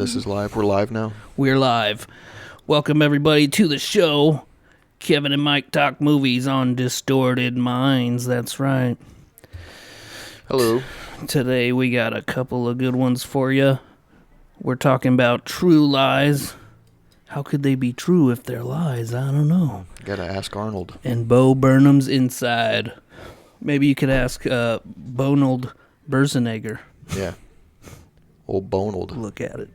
this is live. We're live now. We're live. Welcome, everybody, to the show. Kevin and Mike talk movies on Distorted Minds. That's right. Hello. Today, we got a couple of good ones for you. We're talking about true lies. How could they be true if they're lies? I don't know. Gotta ask Arnold. And Bo Burnham's Inside. Maybe you could ask Arnold Schwarzenegger. Yeah. Old Bonald. Look at it.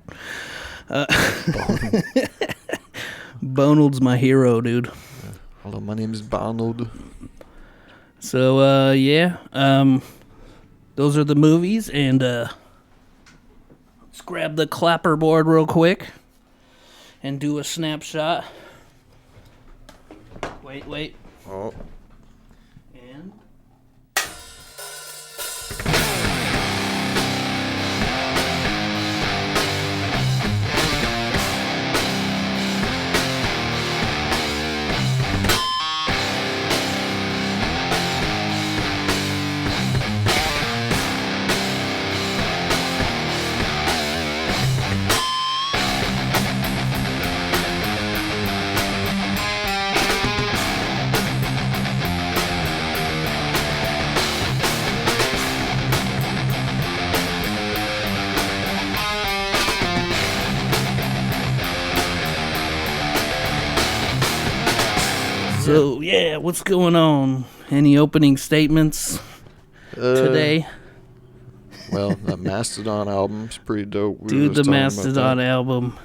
Bonald's my hero, dude. Hello, my name is Bonald. So, those are the movies, and let's grab the clapperboard real quick and do a snapshot. Wait. Oh. And... So, yeah, what's going on? Any opening statements today? Well, that Mastodon album's pretty dope. Dude, the Mastodon album.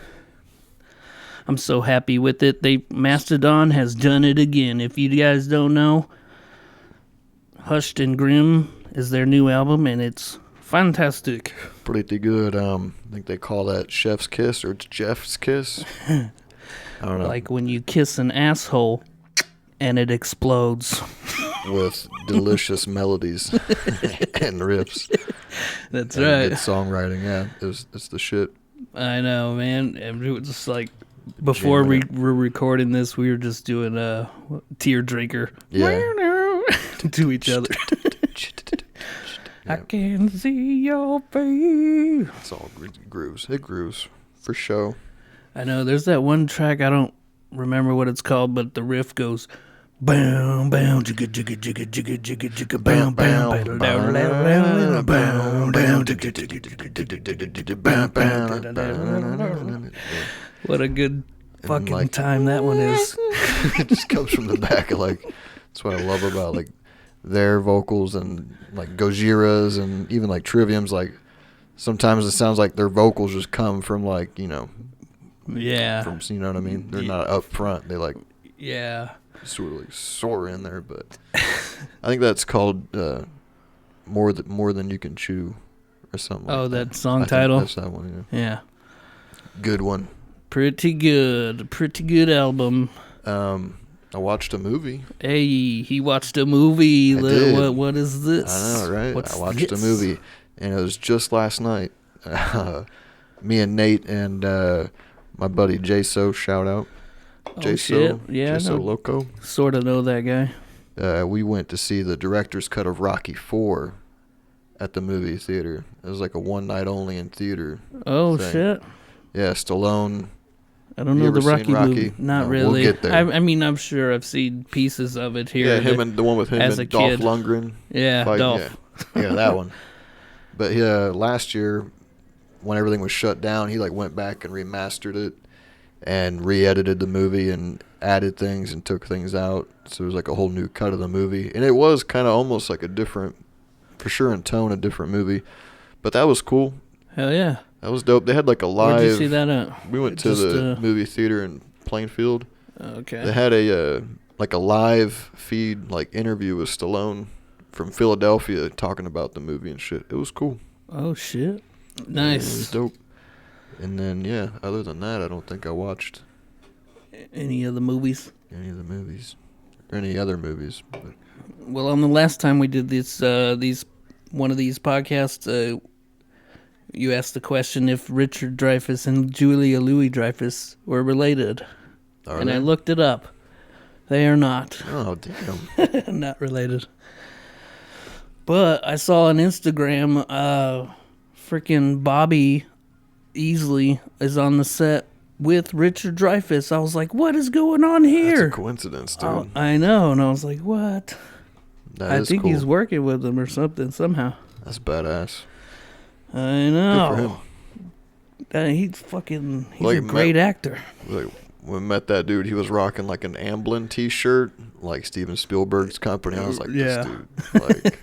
I'm so happy with it. Mastodon has done it again. If you guys don't know, Hushed and Grim is their new album, and it's fantastic. Pretty good. I think they call that Chef's Kiss, or it's Jeff's Kiss. I don't know. Like when you kiss an asshole and it explodes. With delicious melodies and riffs. That's and right. Good songwriting, yeah. It's the shit. I know, man. And it was just like, before we were recording this, we were just doing a tear drinker. Yeah. To each other. I can see your face. It's all grooves. It grooves, for sure. I know, there's that one track, I don't remember what it's called, but the riff goes... Bam, bam, jigga, jigga, jigga, jigga, jigga, jigga, bam, bam, bam, bam, bam, bam. What a good fucking time that one is. It just comes from the back of, like, that's what I love about, like, their vocals and, like, Gojira's and even, like, Trivium's, like, sometimes it sounds like their vocals just come from, like, you know. Yeah. From, you know what I mean? They're not up front. They, like. Yeah. Sort of like soar in there, but I think that's called more than you can chew, or something. Oh, like that song title. That's that one. Yeah. Good one. Pretty good album. I watched a movie. Hey, he watched a movie. I did. What is this? I know, right? What's I watched this? a movie, and it was just last night. Me and Nate and my buddy J-So, shout out. J-So, yeah, J-So Loco. Sort of know that guy. We went to see the director's cut of Rocky IV at the movie theater. It was like a one night only in theater. Oh, thing. shit. Yeah, Stallone. I don't know the Rocky movie. Not really. We'll get there. I mean, I'm sure I've seen pieces of it here. Yeah, the one with him as and a Dolph kid. Lundgren. Yeah, Dolph. Yeah, that one. But last year, when everything was shut down, he like went back and remastered it and re-edited the movie and added things and took things out. So it was like a whole new cut of the movie. And it was kind of almost like a different, for sure in tone, a different movie. But that was cool. Hell yeah. That was dope. They had like a live... Where'd you see that at? We went to the movie theater in Plainfield. Okay. They had a live feed, like interview with Stallone from Philadelphia talking about the movie and shit. It was cool. Oh, shit. Nice. It was dope. And then, yeah, other than that, I don't think I watched any of the movies. Or any other movies. But. Well, on the last time we did one of these podcasts, you asked the question if Richard Dreyfuss and Julia Louis-Dreyfus were related. Are they? I looked it up. They are not. Oh, damn. Not related. But I saw on Instagram, freaking Bobby easily is on the set with Richard Dreyfuss. I was like, what is going on here? That's a coincidence, dude. I know, and I was like, what? I think cool. he's working with them or something somehow. That's badass. I know. Good for him. He's a great actor. Like, when we met that dude, he was rocking like an Amblin t-shirt, like Steven Spielberg's company. I was like, this dude. Like,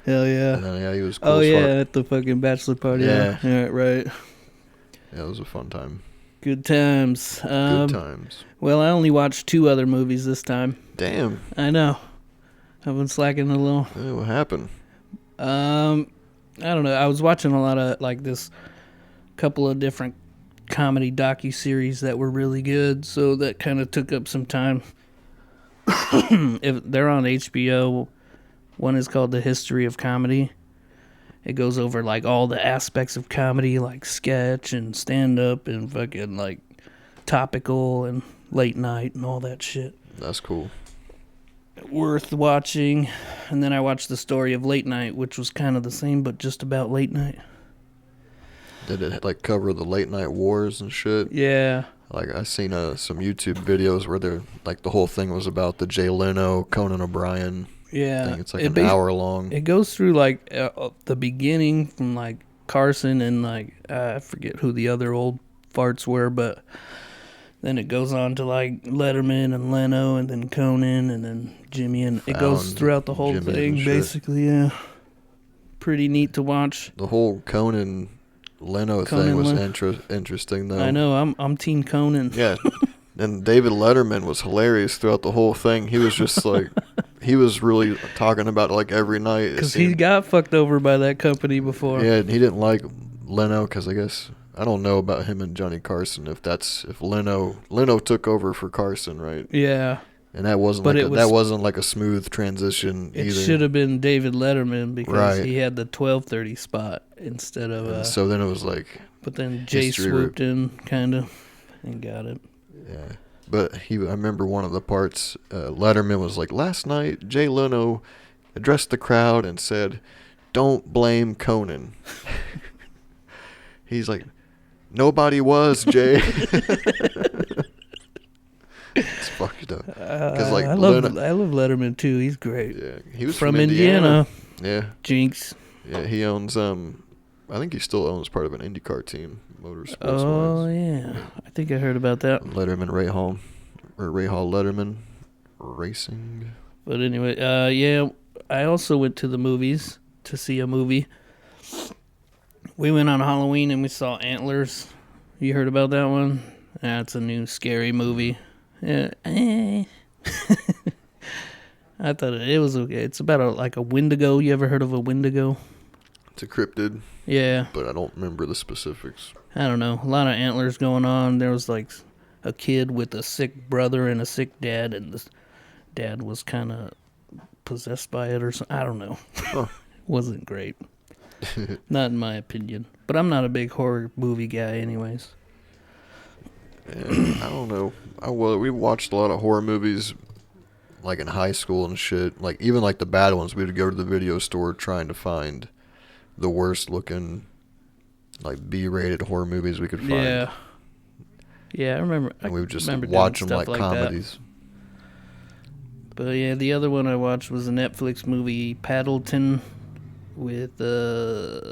hell yeah. And then, he was cool. Oh, yeah, at the fucking bachelor party. Yeah, right. Yeah, it was a fun time. Good times. Good times. Well, I only watched 2 other movies this time. Damn. I know. I've been slacking a little. Hey, what happened? I don't know. I was watching a lot of like this couple of different comedy docu-series that were really good, so that kind of took up some time. If they're on HBO, one is called The History of Comedy. It goes over like all the aspects of comedy, like sketch and stand-up and fucking like topical and late night and all that shit. That's cool. Worth watching. And then I watched The Story of Late Night, which was kind of the same, but just about late night. Did it like cover the late night wars and shit? Yeah. Like I seen some YouTube videos where they're like the whole thing was about the Jay Leno, Conan O'Brien. Yeah. Thing. It's like an hour long. It goes through like the beginning from like Carson and like I forget who the other old farts were, but then it goes on to like Letterman and Leno and then Conan and then Jimmy, and it goes throughout the whole Jimmy thing basically. Yeah. Pretty neat to watch. The whole Conan thing was interesting though. I know. I'm Team Conan. Yeah. And David Letterman was hilarious throughout the whole thing. He was just like, he was really talking about it like every night. Because he got fucked over by that company before. Yeah, he didn't like Leno because I guess, I don't know about him and Johnny Carson, if Leno took over for Carson, right? Yeah. And that wasn't like a smooth transition either. It should have been David Letterman because he had the 12:30 spot instead of. And so then it was like. But then Jay swooped in, kind of, and got it. Yeah, but I remember one of the parts. Letterman was like, "Last night, Jay Leno addressed the crowd and said, 'Don't blame Conan.'" He's like, "Nobody was, Jay." It's fucked up. Like I love Letterman too. He's great. Yeah, he was from Indiana. Yeah, Jinx. Yeah, he owns. I think he still owns part of an IndyCar team, motorsports. Oh yeah, I think I heard about that. Letterman Rahal Letterman Racing. But anyway, yeah, I also went to the movies to see a movie. We went on Halloween and we saw Antlers. You heard about that one? That's a new scary movie. Yeah. I thought it was okay. It's about like a Wendigo. You ever heard of a Wendigo? It's a cryptid. Yeah. But I don't remember the specifics. I don't know. A lot of antlers going on. There was like a kid with a sick brother and a sick dad, and the dad was kind of possessed by it or something. I don't know. Huh. Wasn't great. Not in my opinion. But I'm not a big horror movie guy anyways. Yeah, I don't know. We watched a lot of horror movies like in high school and shit. Like even like the bad ones, we would go to the video store trying to find the worst looking like B-rated horror movies we could find. Yeah. Yeah, I remember. And we would just watch them like comedies. But yeah, the other one I watched was a Netflix movie, Paddleton, with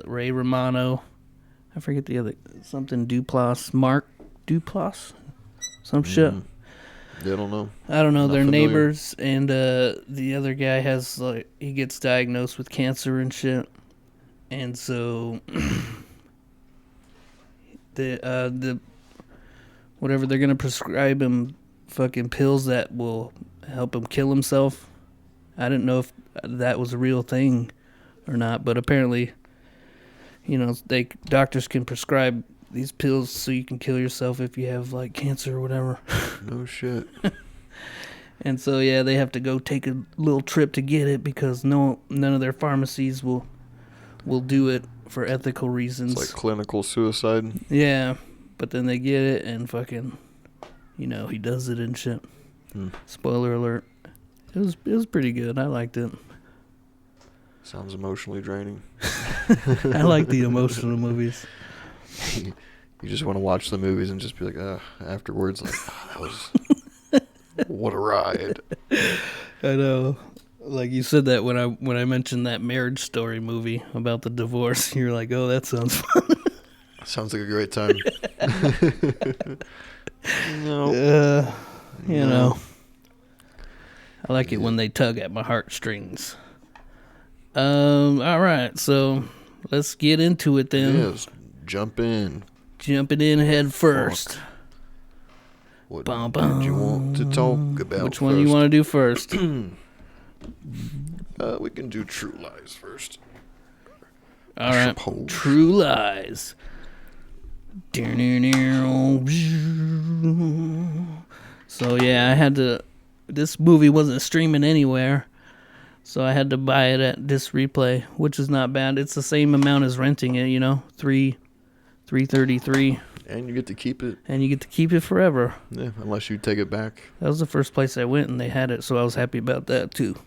Ray Romano. I forget the other, something Duplass, Mark Duplass, some shit. Yeah, I don't know. I don't know. They're neighbors, and the other guy has like he gets diagnosed with cancer and shit, and so the whatever they're gonna prescribe him fucking pills that will help him kill himself. I didn't know if that was a real thing or not, but apparently, you know, doctors can prescribe these pills so you can kill yourself if you have like cancer or whatever. No shit. And so yeah, they have to go take a little trip to get it because none of their pharmacies will do it for ethical reasons. It's like clinical suicide. Yeah, but then they get it and fucking, you know, he does it and shit. Spoiler alert. It was pretty good. I liked it. Sounds emotionally draining. I like the emotional movies. you just want to watch the movies and just be like, afterwards, like, that was what a ride. I know. Like you said that when I mentioned that Marriage Story movie about the divorce, you're like, oh, that sounds fun. Sounds like a great time. No. You know. I like it when they tug at my heartstrings. All right, so let's get into it then. Yes, jump in. Jumping in head first. What did you want to talk about? Which one you want to do first? We can do True Lies first. All right, True Lies. So yeah, I had to. This movie wasn't streaming anywhere, so I had to buy it at Disc Replay, which is not bad. It's the same amount as renting it, $333. And you get to keep it. And you get to keep it forever. Yeah, unless you take it back. That was the first place I went, and they had it, so I was happy about that too.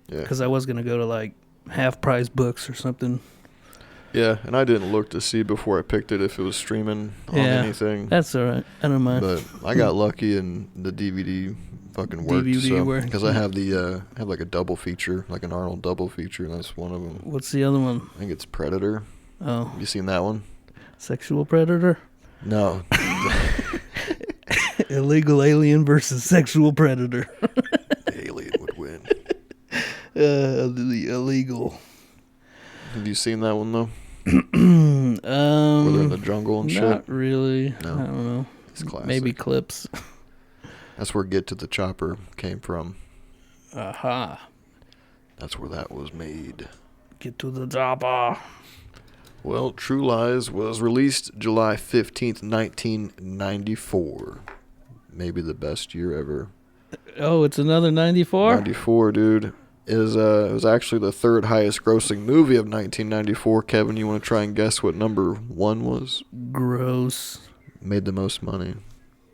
Yeah. Because I was gonna go to like Half Price Books or something. Yeah, and I didn't look to see before I picked it if it was streaming on anything. That's all right. I don't mind. But I got lucky and the DVD fucking worked. Because I have have like a double feature, like an Arnold double feature, and that's one of them. What's the other one? I think it's Predator. Oh. You seen that one? Sexual Predator? No. Illegal alien versus sexual predator. The alien would win. The illegal. Have you seen that one though? Where they're in the jungle and shit? Not really. No. I don't know. It's classic. Maybe clips. That's where Get to the Chopper came from. Aha. That's where that was made. Get to the chopper. Well, True Lies was released July 15th, 1994. Maybe the best year ever. Oh, it's another 94? 94, dude. It was actually the third highest grossing movie of 1994. Kevin, you want to try and guess what number one was? Gross. Made the most money.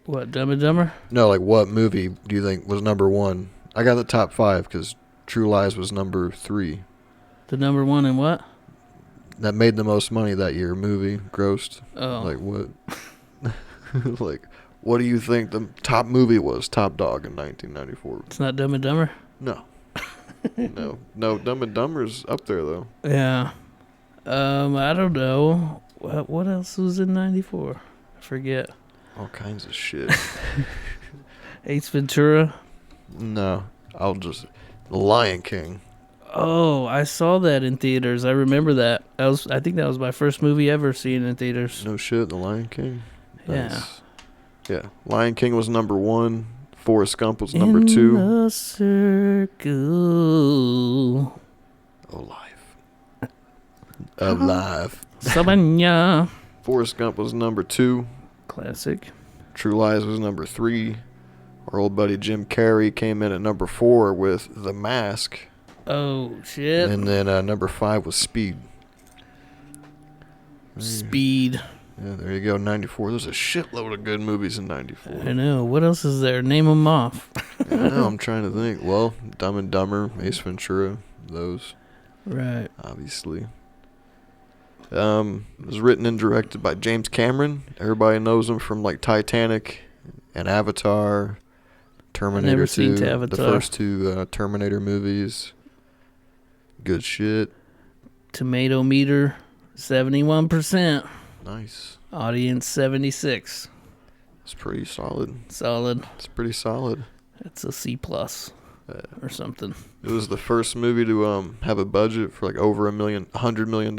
What, Dumb and Dumber? No, like what movie do you think was number one? I got the top five because True Lies was number 3. The number one in what? That made the most money that year. Movie grossed. Oh. Like what? Like, what do you think the top movie was? Top dog in 1994. It's not Dumb and Dumber? No. No. Dumb and Dumber's up there though. Yeah. I don't know. What else was in 94? I forget. All kinds of shit. Ace Ventura? No. The Lion King. Oh, I saw that in theaters. I remember that. I think that was my first movie ever seen in theaters. No shit, The Lion King? Yeah. Yeah. Lion King was number 1. Forrest Gump was number 2. In the circle. Alive. Sabanya. Forrest Gump was number 2. Classic. True Lies was number 3. Our old buddy Jim Carrey came in at number 4 with The Mask. Oh, shit. And then number 5 was Speed. Speed. Yeah, there you go, 94. There's a shitload of good movies in 94. I know. What else is there? Name them off. I know, I'm trying to think. Well, Dumb and Dumber, Ace Ventura, those. Right. Obviously. It was written and directed by James Cameron. Everybody knows him from like Titanic and Avatar, Terminator never 2, seen Avatar. the first 2 Terminator movies. Good shit. Tomato meter, 71%. Nice. Audience, 76. It's pretty solid. Solid. It's pretty solid. It's a C+ or something. It was the first movie to have a budget for like over $100 million.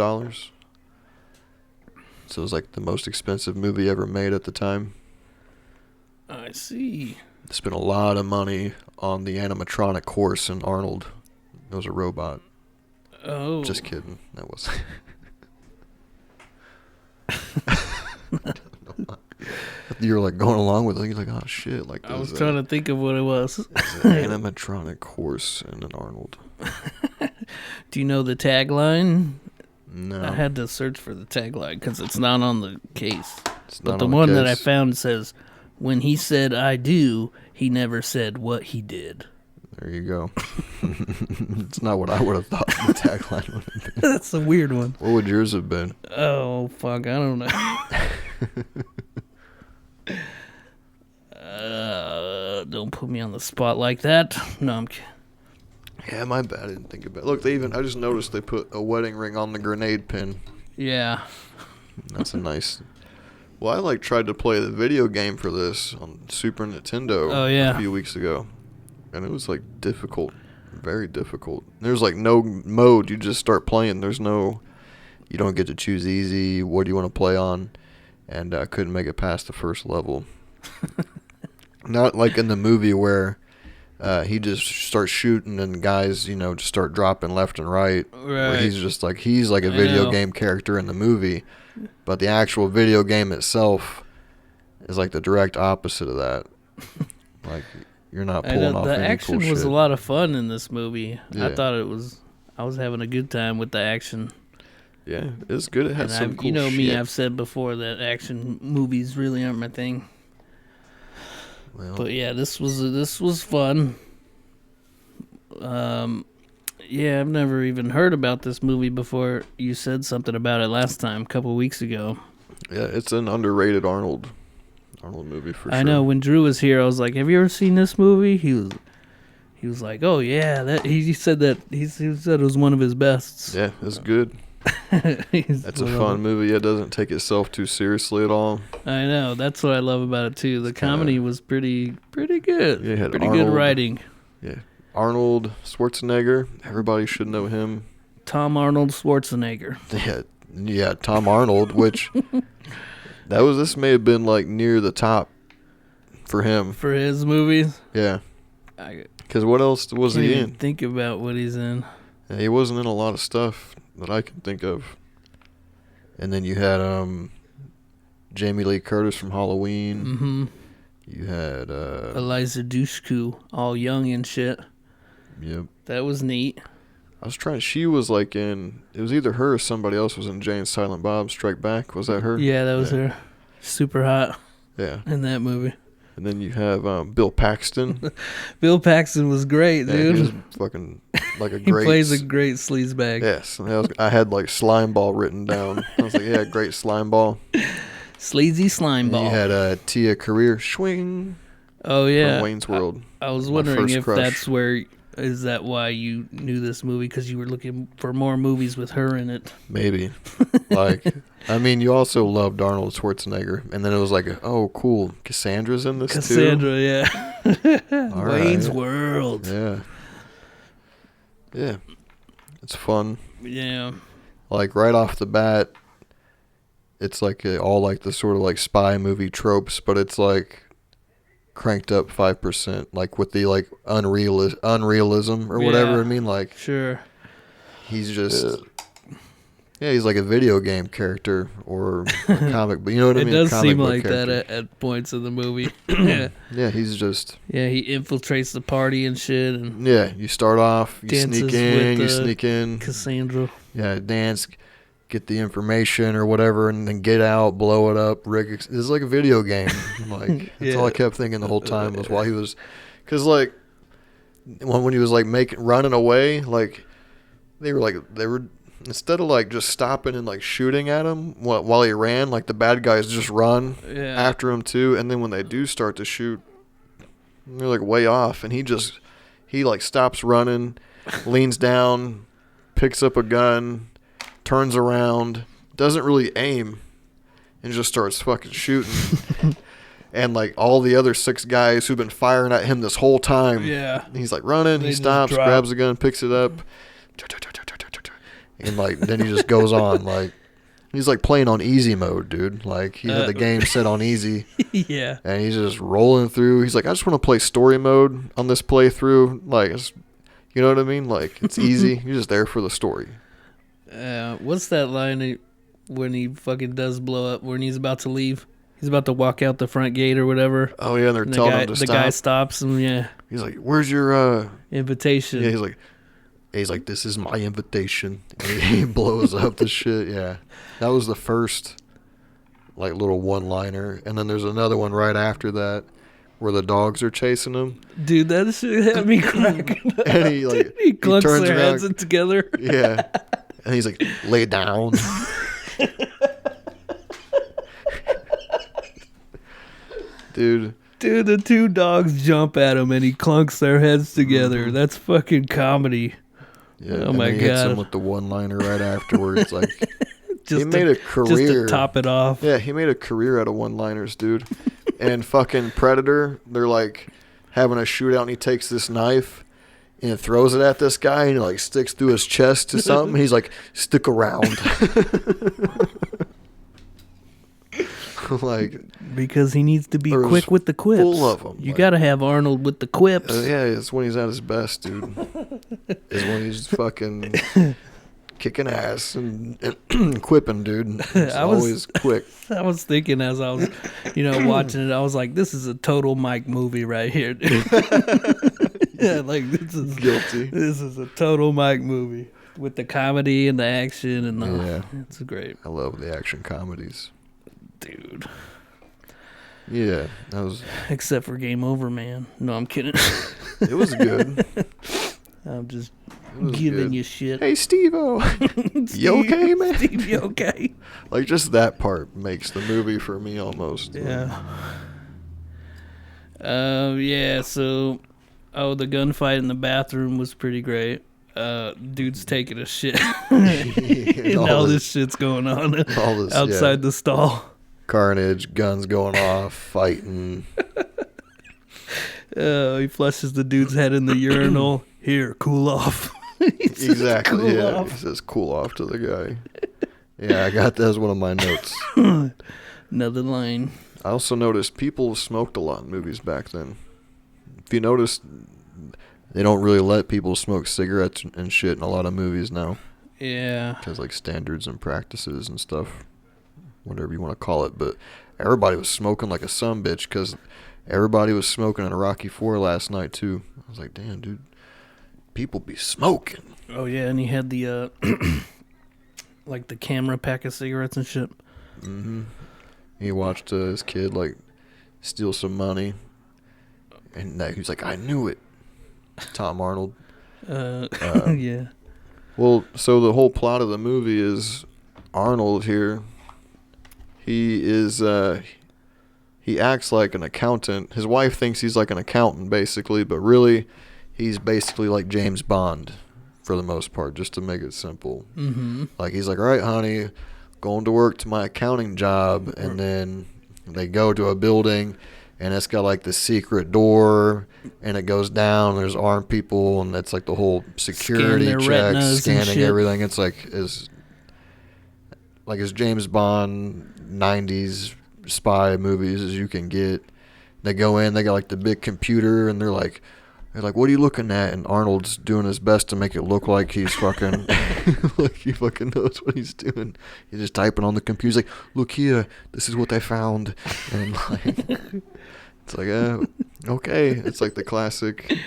So it was like the most expensive movie ever made at the time. I see. They spent a lot of money on the animatronic horse in Arnold. It was a robot. Oh. Just kidding. That was... You were like going along with it. You're like, oh shit. Like, I was trying to think of what it was. It's an animatronic horse and an Arnold. Do you know the tagline? No. I had to search for the tagline because it's not on the case. But the one that I found says, when he said I do, he never said what he did. There you go. It's not what I would have thought the tagline would have been. That's a weird one. What would yours have been? Oh, fuck. I don't know. Don't put me on the spot like that. No, I'm kidding. Yeah, my bad. I didn't think about it. Look, I just noticed they put a wedding ring on the grenade pin. Yeah. That's a nice... Well, I tried to play the video game for this on Super Nintendo a few weeks ago. And it was difficult. Very difficult. There's no mode. You just start playing. There's no... You don't get to choose easy. What do you want to play on? And I couldn't make it past the first level. Not like in the movie where he just starts shooting and guys, just start dropping left and right. Right. Where he's just he's like a video game character in the movie. But the actual video game itself is the direct opposite of that. You're not pulling off any cool shit. The action was a lot of fun in this movie. Yeah. I was having a good time with the action. Yeah, it's good. It had some cool shit. You know me, I've said before that action movies really aren't my thing. Well, but yeah, this was fun. Yeah, I've never even heard about this movie before. You said something about it last time, a couple weeks ago. Yeah, it's an underrated Arnold movie for sure. I know. When Drew was here, I was like, "Have you ever seen this movie?" He was like, "Oh yeah." That he said that he said it was one of his bests. Yeah, it's good. That's a fun movie. It doesn't take itself too seriously at all. I know. That's what I love about it too. The comedy was pretty good. Yeah, pretty Arnold, good writing. Yeah, Arnold Schwarzenegger. Everybody should know him. Tom Arnold Schwarzenegger. Yeah, Tom Arnold. Which this may have been near the top for him for his movies. Yeah, because what else was he in? Think about what he's in. Yeah, he wasn't in a lot of stuff that I can think of. And then you had Jamie Lee Curtis from Halloween. Mm-hmm. You had Eliza Dushku, all young and shit. Yep. That was neat. She was in, it was either her or somebody else was in Jay and Silent Bob Strike Back. Was that her? Yeah, that was her. Super hot. Yeah. In that movie. And then you have Bill Paxton. Bill Paxton was great, dude. He was fucking a great... He plays a great sleazebag. Yes. I had slime ball written down. I was yeah, great slime ball. Sleazy slime ball. You had Tia Career Swing. Oh, yeah. From Wayne's World. I was wondering if that's where... Is that why you knew this movie? Because you were looking for more movies with her in it? Maybe. You also loved Arnold Schwarzenegger. And then it was oh, cool. Cassandra's in this Cassandra, too? Yeah. Wayne's World. Yeah. Yeah. It's fun. Yeah. Right off the bat, it's all the sort of spy movie tropes, but it's cranked up 5%, with the unrealism or whatever. I mean, sure, he's just he's a video game character or a comic, but you know what I mean. It does seem like character. that at points in the movie. Yeah, he's just he infiltrates the party and shit, and you start off, you sneak in, Cassandra. Yeah, dance. Get the information or whatever, and then get out, blow it up, rig. It's a video game. That's all I kept thinking the whole time was while he was, because when he was running away, they were instead of just stopping and shooting at him while he ran, the bad guys just run after him too, and then when they do start to shoot, they're way off, and he stops running, leans down, picks up a gun, turns around, doesn't really aim, and just starts fucking shooting. And all the other 6 guys who've been firing at him this whole time. Yeah. He's running, he stops, grabs the gun, picks it up. And then he just goes on. He's playing on easy mode, dude. He had the game set on easy. Yeah. And he's just rolling through. He's I just want to play story mode on this playthrough. You know what I mean? It's easy. You're just there for the story. What's that line when he fucking does blow up, when he's about to leave? He's about to walk out the front gate or whatever. Oh, yeah, and they're telling him to stop. The guy stops him, yeah. He's where's your... invitation? Yeah, he's this is my invitation. And he blows up the shit, yeah. That was the first, little one-liner. And then there's another one right after that where the dogs are chasing him. Dude, that shit had me cracking up. And he clunks turns their around, heads in together. Yeah. And he's like, lay down. Dude, the two dogs jump at him and he clunks their heads together. Mm-hmm. That's fucking comedy. yeah. Oh my he hits God. him with the one-liner right afterwards. Like, Just he made a career. Just to top it off. Yeah, he made a career out of one-liners, dude. And fucking Predator, they're like having a shootout, and he takes this knife and throws it at this guy, and it like sticks through his chest to something. He's like, stick around. Like, because he needs to be quick with the quips. Full of them. You got to have Arnold with the quips. Yeah, it's when he's at his best, dude. It's when he's fucking kicking ass and quipping, dude. It's always quick. I was thinking as I was, watching it, I was like, this is a total Mike movie right here, dude. Yeah, like this is guilty. This is a total Mike movie with the comedy and the action and the. Yeah, it's great. I love the action comedies, dude. Yeah, that was. Except for Game Over, man. No, I'm kidding. It was good. I'm just giving you shit. Hey, Steve-O. You okay, man? Steve, you okay? Like, just that part makes the movie for me almost. Yeah. Yeah, so... Oh, the gunfight in the bathroom was pretty great. Dude's taking a shit. And all this shit's going on outside the stall. Carnage, guns going off, fighting. He flushes the dude's head in the urinal. Here, cool off. Exactly, cool yeah. Off. He says cool off to the guy. Yeah, I got that as one of my notes. Another line. I also noticed people smoked a lot in movies back then. If you notice, they don't really let people smoke cigarettes and shit in a lot of movies now. Yeah. Because, like, standards and practices and stuff. Whatever you want to call it. But everybody was smoking like a sumbitch because everybody was smoking in a Rocky IV last night, too. I was like, damn, dude. People be smoking. Oh, yeah, and he had the, like, the camera pack of cigarettes and shit. Mm-hmm. He watched his kid, like, steal some money. And he was like, I knew it. Tom Arnold. Yeah. Well, so the whole plot of the movie is Arnold here. He is, he acts like an accountant. His wife thinks he's like an accountant, basically, but really, he's basically like James Bond, for the most part, just to make it simple. Mm-hmm. Like, he's like, all right, honey, going to work to my accounting job, and then they go to a building, and it's got like the secret door, and it goes down, there's armed people, and it's like the whole security check, scanning everything. It's like as James Bond 90s spy movies as you can get. They go in, they got like the big computer, and they're like, what are you looking at? And Arnold's doing his best to make it look like he's fucking, like he fucking knows what he's doing. He's just typing on the computer. He's like, look here, this is what I found. And like, it's like, okay. It's like the classic,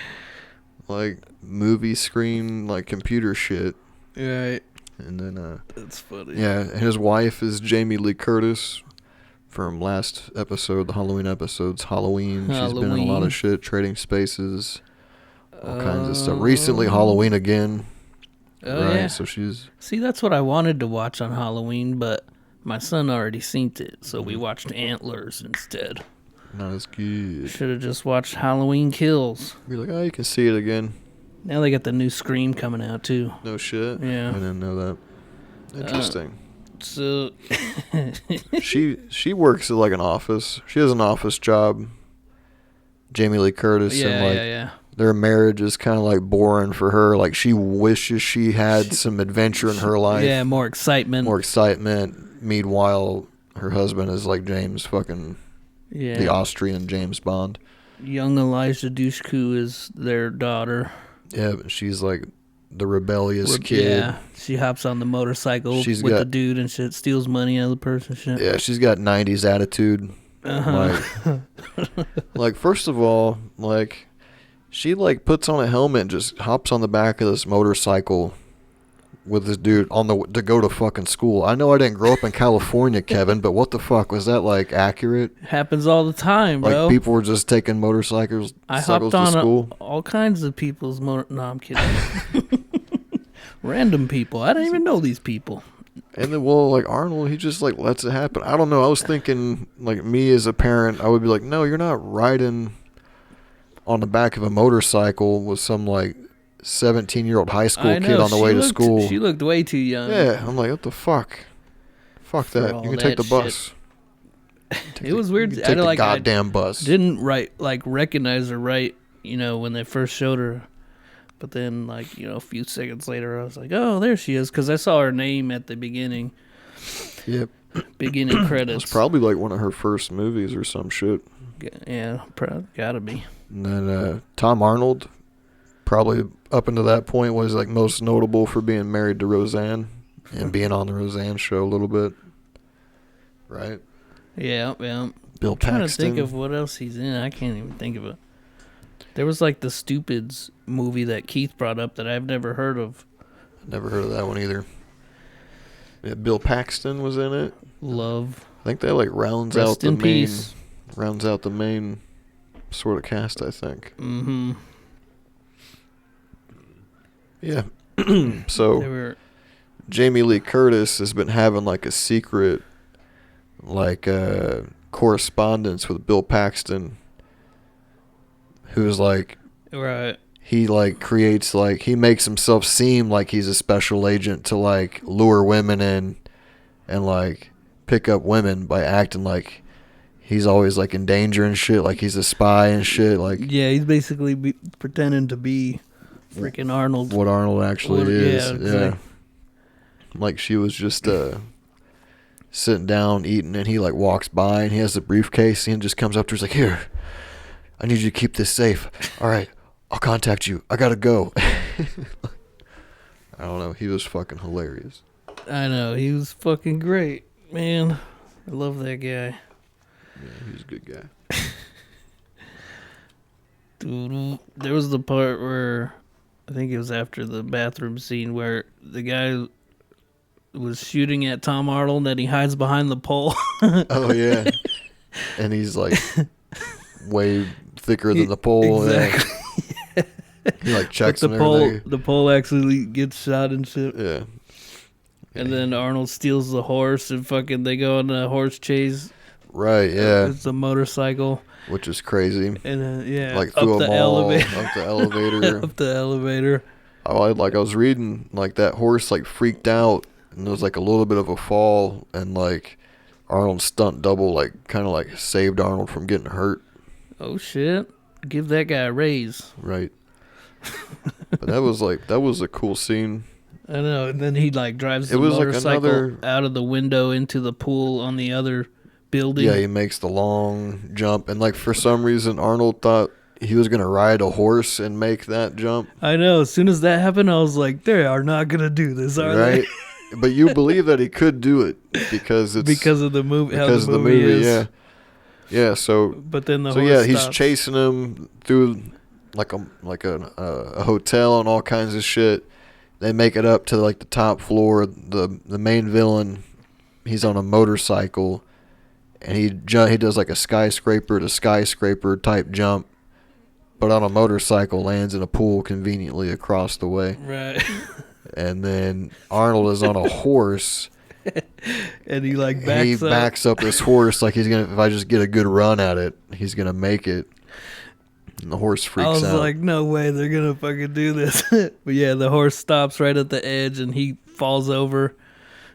like, movie screen, like, computer shit. Right. And then, that's funny. Yeah, his wife is Jamie Lee Curtis from last episode, the Halloween episodes. Halloween. She's been in a lot of shit, Trading Spaces. All kinds of stuff. Recently, Halloween again. Oh, right? Yeah. So she's... See, that's what I wanted to watch on Halloween, but my son already seen it, so we watched Antlers instead. Not as good. Should have just watched Halloween Kills. You're like, oh, you can see it again. Now they got the new Scream coming out, too. No shit? Yeah. I didn't know that. Interesting. So... she works at, like, an office. She has an office job. Jamie Lee Curtis. Yeah, and, like, yeah. Their marriage is kind of like boring for her. Like, she wishes she had some adventure in her life. Yeah, more excitement. Meanwhile, her husband is like James fucking, the Austrian James Bond. Young Elijah Dushku is their daughter. Yeah, but she's like the rebellious kid. Yeah, she hops on the motorcycle with the dude and shit, steals money out of the person. Shit. Yeah, she's got 90s attitude. Uh-huh. Like, first of all, like... She, like, puts on a helmet and just hops on the back of this motorcycle with this dude to go to fucking school. I know I didn't grow up in California, Kevin, but what the fuck was that like accurate? Happens all the time, bro. Like people were just taking motorcycles I hopped to on school. All kinds of people's No, I'm kidding. Random people. I don't even know these people. And then, well, like Arnold, he just like lets it happen. I don't know. I was thinking, like me as a parent, I would be like, no, you're not riding on the back of a motorcycle with some like 17-year-old high school kid on the way to school. She looked way too young. Yeah, I'm like, what the fuck? Fuck that. You can take the bus. It was weird. Take the goddamn bus. Didn't recognize her when they first showed her. But then, a few seconds later, I was like, oh, there she is. Because I saw her name at the beginning. Yep. Beginning credits. It's probably like one of her first movies or some shit. Yeah, gotta be. And then Tom Arnold, probably up until that point, was like most notable for being married to Roseanne and being on the Roseanne show a little bit. Right? Yeah. Bill Paxton. I'm trying to think of what else he's in. I can't even think of it. There was like the Stupids movie that Keith brought up that I've never heard of. Never heard of that one either. Yeah, Bill Paxton was in it. Love. I think that like rounds out the main sort of cast, I think. Mm-hmm. Yeah. So Jamie Lee Curtis has been having like a secret correspondence with Bill Paxton, who's like, right, he like creates like, he makes himself seem like he's a special agent to like lure women in and like pick up women by acting like he's always like in danger and shit, like he's a spy and shit. Like, yeah, he's basically pretending to be freaking Arnold. What Arnold actually is. Yeah. Like she was just sitting down eating, and he like walks by and he has the briefcase and just comes up to her, he's like, here, I need you to keep this safe. All right, I'll contact you. I gotta go. I don't know. He was fucking hilarious. I know. He was fucking great. Man, I love that guy. Yeah, he's a good guy. There was the part where, I think it was after the bathroom scene, where the guy was shooting at Tom Arnold and he hides behind the pole. Oh, yeah. And he's like way thicker than the pole. Exactly. Yeah. He like checks but the pole actually gets shot and shit. Yeah. And then Arnold steals the horse and fucking they go on a horse chase. Right, yeah. It's a motorcycle. Which is crazy. And yeah, like through a mall, up the elevator. Up the elevator. Oh, I was reading, like that horse like freaked out and there was like a little bit of a fall and like Arnold's stunt double like kind of like saved Arnold from getting hurt. Oh shit. Give that guy a raise. Right. But that was a cool scene. I know, and then he like drives the motorcycle out of the window into the pool on the other building. Yeah, he makes the long jump, and like for some reason Arnold thought he was gonna ride a horse and make that jump. I know. As soon as that happened, I was like, they are not gonna do this, are they? But you believe that he could do it because of the movie. Because of the movie, yeah. Yeah, so but then he's chasing him through like a hotel and all kinds of shit. They make it up to like the top floor. The main villain, he's on a motorcycle, and he does like a skyscraper to skyscraper type jump, but on a motorcycle, lands in a pool conveniently across the way. Right. And then Arnold is on a horse, and he like backs up this horse like he's gonna. If I just get a good run at it, he's gonna make it. And the horse freaks out. I was like, no way, they're gonna fucking do this. But yeah, the horse stops right at the edge, and he falls over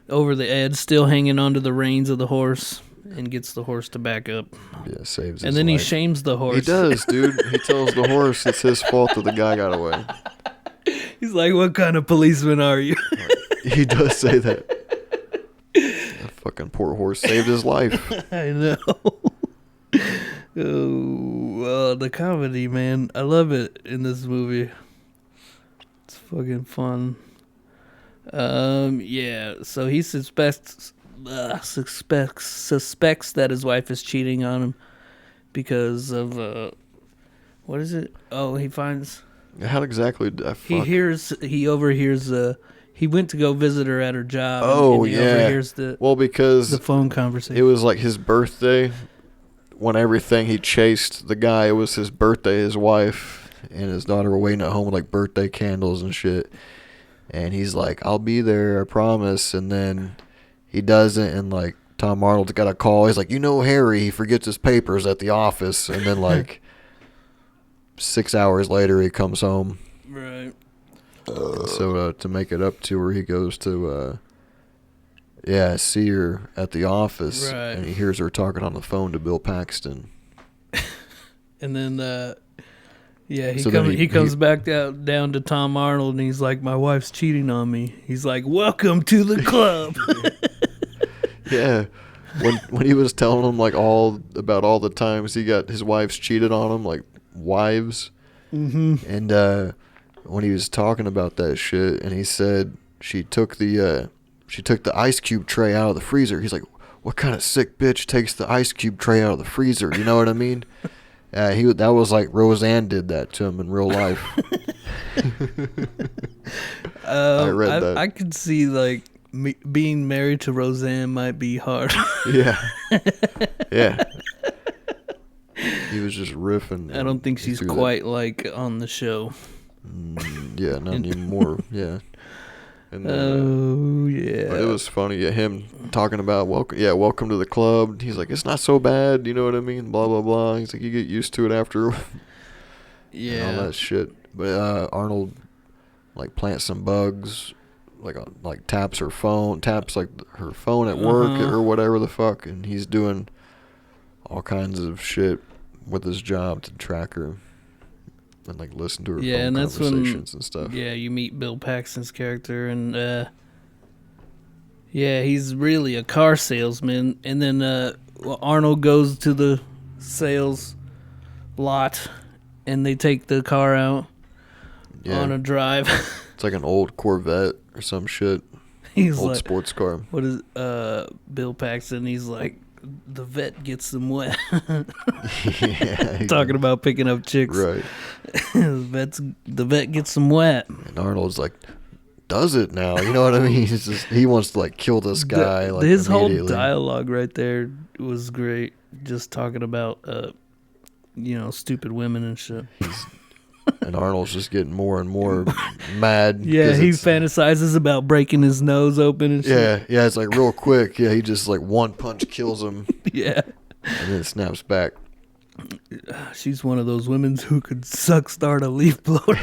the edge, still hanging onto the reins of the horse, and gets the horse to back up. Yeah, saves his life. And then he shames the horse. He does, dude. He tells the horse it's his fault that the guy got away. He's like, what kind of policeman are you? He does say that. That fucking poor horse saved his life. I know. Oh, the comedy, man. I love it in this movie. It's fucking fun. Yeah, so he suspects that his wife is cheating on him because of, what is it? Oh, he finds... How exactly did I fuck? He overhears he went to go visit her at her job. Oh, and he yeah. overhears the because phone conversation. it was like his birthday. When everything he chased the guy, it was his birthday. His wife and his daughter were waiting at home with like birthday candles and shit. And he's like, "I'll be there, I promise." And then he doesn't, and like Tom Arnold's got a call. He's like, Harry, he forgets his papers at the office. And then like 6 hours later, he comes home. Right. So to make it up to her, he goes to see her at the office, right. And he hears her talking on the phone to Bill Paxton. And then he comes back down to Tom Arnold, and he's like, "My wife's cheating on me." He's like, "Welcome to the club." Yeah. When he was telling him like all the times he got his wife's cheated on him, like wives. Mm-hmm. And when he was talking about that shit, and he said she took the ice cube tray out of the freezer. He's like, "What kind of sick bitch takes the ice cube tray out of the freezer?" You know what I mean? That was like Roseanne did that to him in real life. I read that. I could see like being married to Roseanne might be hard. Yeah. Yeah. He was just riffing. I don't think she's quite like on the show. Yeah, not anymore. Yeah. And yeah. But it was funny. Yeah, him talking about welcome to the club. He's like, "It's not so bad." You know what I mean? Blah blah blah. He's like, "You get used to it after." Yeah. And all that shit. But Arnold like plants some bugs, like taps her phone at work or whatever the fuck, and he's doing all kinds of shit with his job to track her. And like listen to her phone conversations and stuff. Yeah, you meet Bill Paxton's character, and he's really a car salesman. And then Arnold goes to the sales lot, and they take the car out on a drive. It's like an old Corvette or some shit. He's old like, sports car. What is Bill Paxton? He's like, "The vet gets them wet." Yeah, talking about picking up chicks. Right. The vet gets them wet. And Arnold's like, "Does it now?" You know what I mean? He wants to like kill this guy. His whole dialogue right there was great. Just talking about stupid women and shit. And Arnold's just getting more and more mad. Yeah, he fantasizes about breaking his nose open and shit. Yeah, it's like real quick. Yeah, he just like one punch kills him. Yeah. And then snaps back. She's one of those women who could start a leaf blower.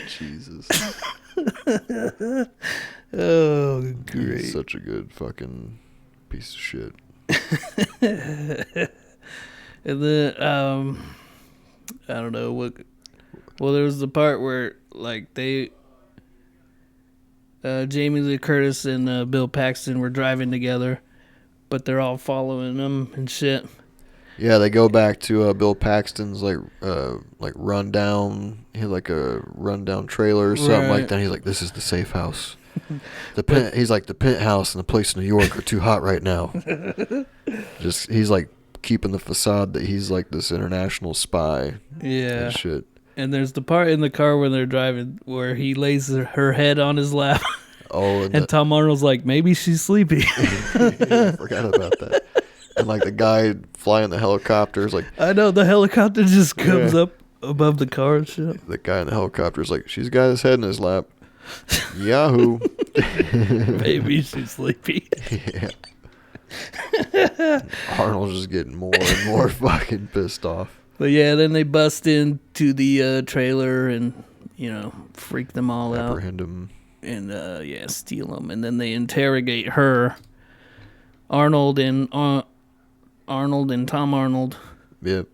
Jesus. Oh, great. He's such a good fucking piece of shit. And then, I don't know what. Well, there was the part where like Jamie Lee Curtis and Bill Paxton were driving together, but they're all following them and shit. Yeah, they go back to Bill Paxton's like rundown. He had like a rundown trailer or something like that. He's like, "This is the safe house." He's like, "The penthouse and the place in New York are too hot right now." He's like keeping the facade that he's like this international spy. Yeah. And shit. And there's the part in the car when they're driving where he lays her head on his lap. Oh, and Tom Arnold's like, "Maybe she's sleepy." I forgot about that. And like the guy flying the helicopter is like, I know, the helicopter just comes up above the car and shit. The guy in the helicopter is like, "She's got his head in his lap." Yahoo. Maybe she's sleepy. Yeah. Arnold's just getting more and more fucking pissed off. But yeah, then they bust into the trailer and, freak them all out. Apprehend them. And, steal them. And then they interrogate her. Arnold and Tom Arnold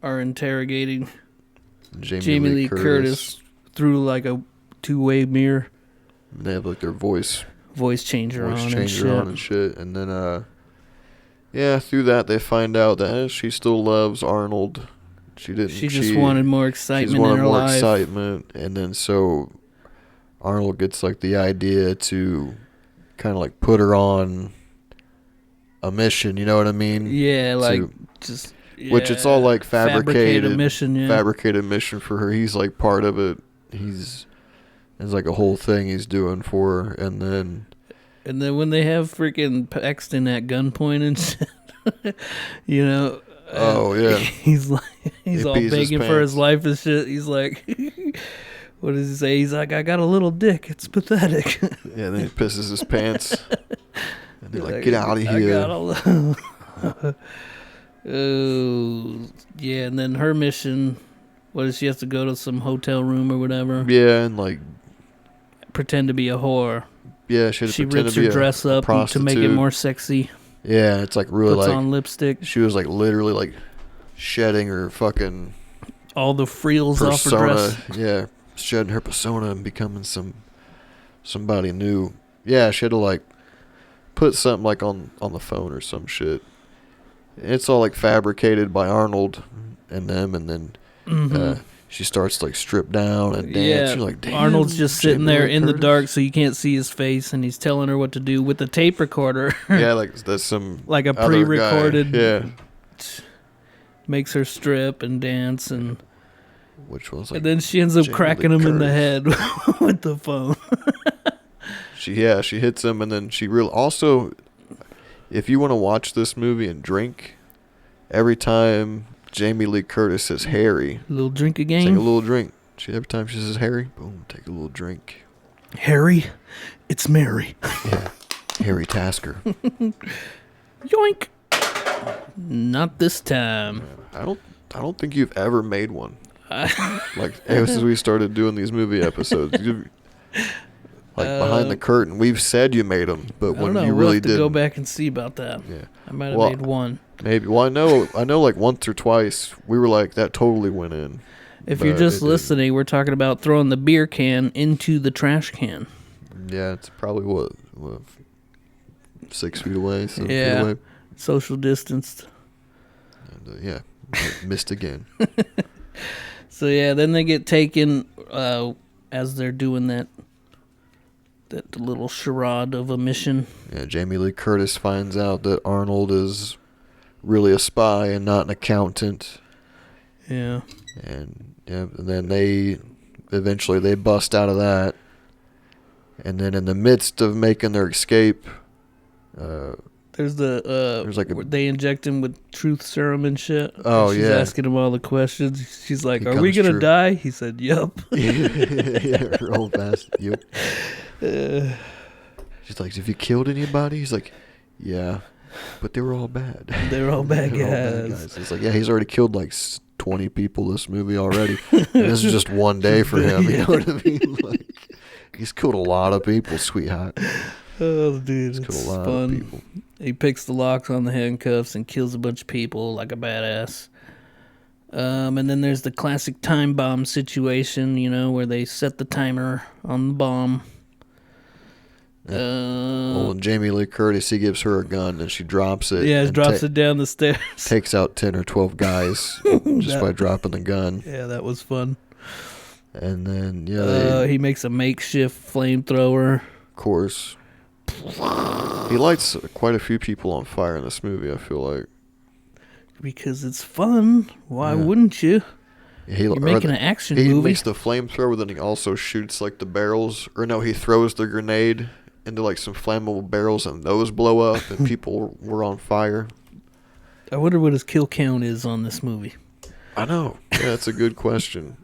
are interrogating Jamie Lee Curtis through like a two-way mirror. They have like their voice changer on and shit. And then, through that they find out that she still loves Arnold. She just wanted more excitement in her life. Excitement. And then so Arnold gets like the idea to kind of like put her on a mission, you know what I mean? Yeah, which it's all like fabricated mission, fabricated mission for her. He's like part of it. There's like a whole thing he's doing for her, and then when they have freaking Paxton at gunpoint and shit, you know. Oh yeah. He's like, he's all begging for his life and shit. He's like, what does he say? He's like, I got a little dick. It's pathetic. Yeah, then he pisses his pants. And they're like, get out of here. I got a little. Oh, yeah. And then her mission, what is she has to go to some hotel room or whatever? Yeah, and like pretend to be a whore. Yeah, she rips her dress up to make it more sexy. Yeah, it's like really puts like on lipstick. She was like literally like shedding her fucking all the frills off her dress. Yeah, shedding her persona and becoming somebody new. Yeah, she had to like put something like on the phone or some shit. It's all like fabricated by Arnold and them, and then she starts to like strip down and dance. You're like, damn, Arnold's just sitting there in the dark, so you can't see his face, and he's telling her what to do with the tape recorder. Yeah, like that's some like a pre-recorded. Guy. Yeah, makes her strip and dance, and which was like, and then she ends up cracking him in the head with the phone. She hits him, and then she also, if you want to watch this movie and drink, every time Jamie Lee Curtis says Harry, a little drink again. Take a little drink. Every time she says Harry, boom, take a little drink. Harry, it's Mary. Yeah, Harry Tasker. Yoink. Not this time. I don't think you've ever made one. Like ever since we started doing these movie episodes, like behind the curtain, we've said you made them, but when you really didn't. Go back and see about that. Yeah, I might have made one. Maybe. Well, I know. Like once or twice, we were like that totally went in. If you're just listening, we're talking about throwing the beer can into the trash can. Yeah, it's probably what 6 feet away. 7 feet away. Social distanced. And, yeah, missed again. So yeah, then they get taken as they're doing that little charade of a mission. Yeah, Jamie Lee Curtis finds out that Arnold is really a spy and not an accountant. Yeah. And then they eventually bust out of that. And then in the midst of making their escape, there's they inject him with truth serum and shit. Oh, she's asking him all the questions. She's like, "Are we gonna die?" He said, "Yup." Yeah, her old bastard. Yup. She's like, "Have you killed anybody?" He's like, "Yeah, but they were all bad. They were all bad guys." It's like, yeah, he's already killed like 20 people this movie already. And this is just one day for him. You know what I mean? Like, he's killed a lot of people, sweetheart. Oh, dude, it's fun. He picks the locks on the handcuffs and kills a bunch of people like a badass. And then there's the classic time bomb situation, where they set the timer on the bomb. And Jamie Lee Curtis, he gives her a gun and she drops it. Yeah, drops it down the stairs. Takes out 10 or 12 guys just by dropping the gun. Yeah, that was fun. And then, he makes a makeshift flamethrower. Of course. He lights quite a few people on fire in this movie, I feel like. Because it's fun. Why wouldn't you? You're making an action movie. He makes the flamethrower, then he also shoots like the barrels. Or no, he throws the grenade into like some flammable barrels and those blow up and people were on fire. I wonder what his kill count is on this movie. I know. Yeah, that's a good question.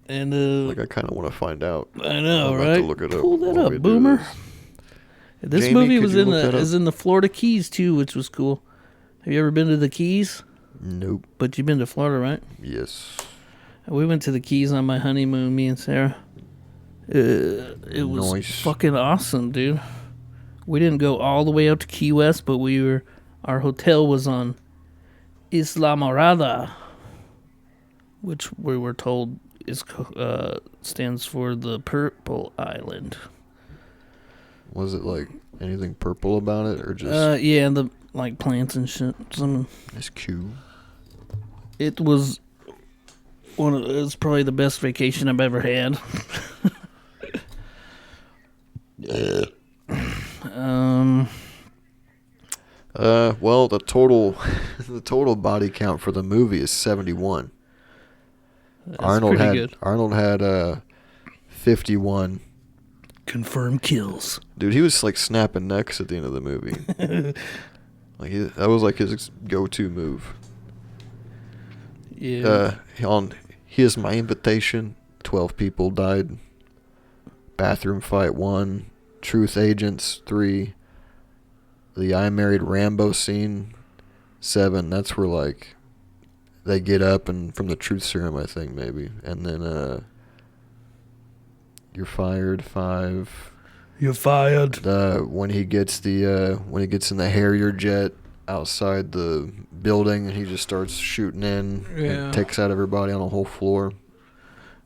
And like I kind of want to find out. I know, right? To look it Pull that up, Boomer. This movie was in the Florida Keys too, which was cool. Have you ever been to the Keys? Nope. But you've been to Florida, right? Yes. We went to the Keys on my honeymoon, me and Sarah. It was fucking awesome, dude. We didn't go all the way out to Key West, but our hotel was on Isla Morada, which we were told stands for the Purple Island. Was it like anything purple about it, or just? Yeah, the like plants and shit. That's cute. It was it's probably the best vacation I've ever had. Well, the total body count for the movie is 71. Arnold pretty had good. 51. Confirmed kills. Dude, he was like snapping necks at the end of the movie. That was like his go-to move. Yeah. On Here's My Invitation, 12 people died. Bathroom Fight 1, Truth Agents 3, the I Married Rambo scene 7. That's where like they get up and from the truth serum, I think maybe, and then You're Fired 5. You're fired. When he gets in the Harrier jet outside the building and he just starts shooting in and takes out everybody on the whole floor.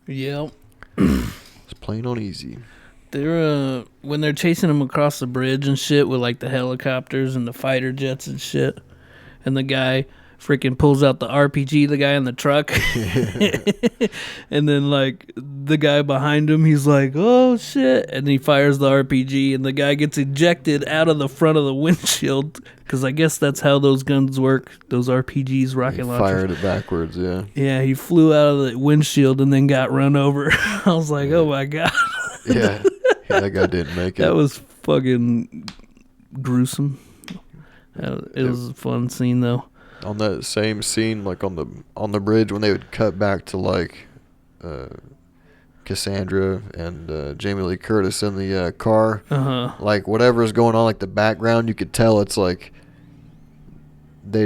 Yep. It's playing on easy. They're when they're chasing him across the bridge and shit with like the helicopters and the fighter jets and shit, and the guy freaking pulls out the RPG, the guy in the truck, and then like the guy behind him, he's like, "Oh shit!" and he fires the RPG, and the guy gets ejected out of the front of the windshield because I guess that's how those guns work. Those RPGs, rocket launchers. Fired it backwards, yeah. Yeah, he flew out of the windshield and then got run over. I was like, "Oh my god." Yeah, that guy didn't make it. That was fucking gruesome. It was a fun scene though. On that same scene, like on the bridge, when they would cut back to like Cassandra and Jamie Lee Curtis in the car, like whatever's going on, like the background, you could tell it's like they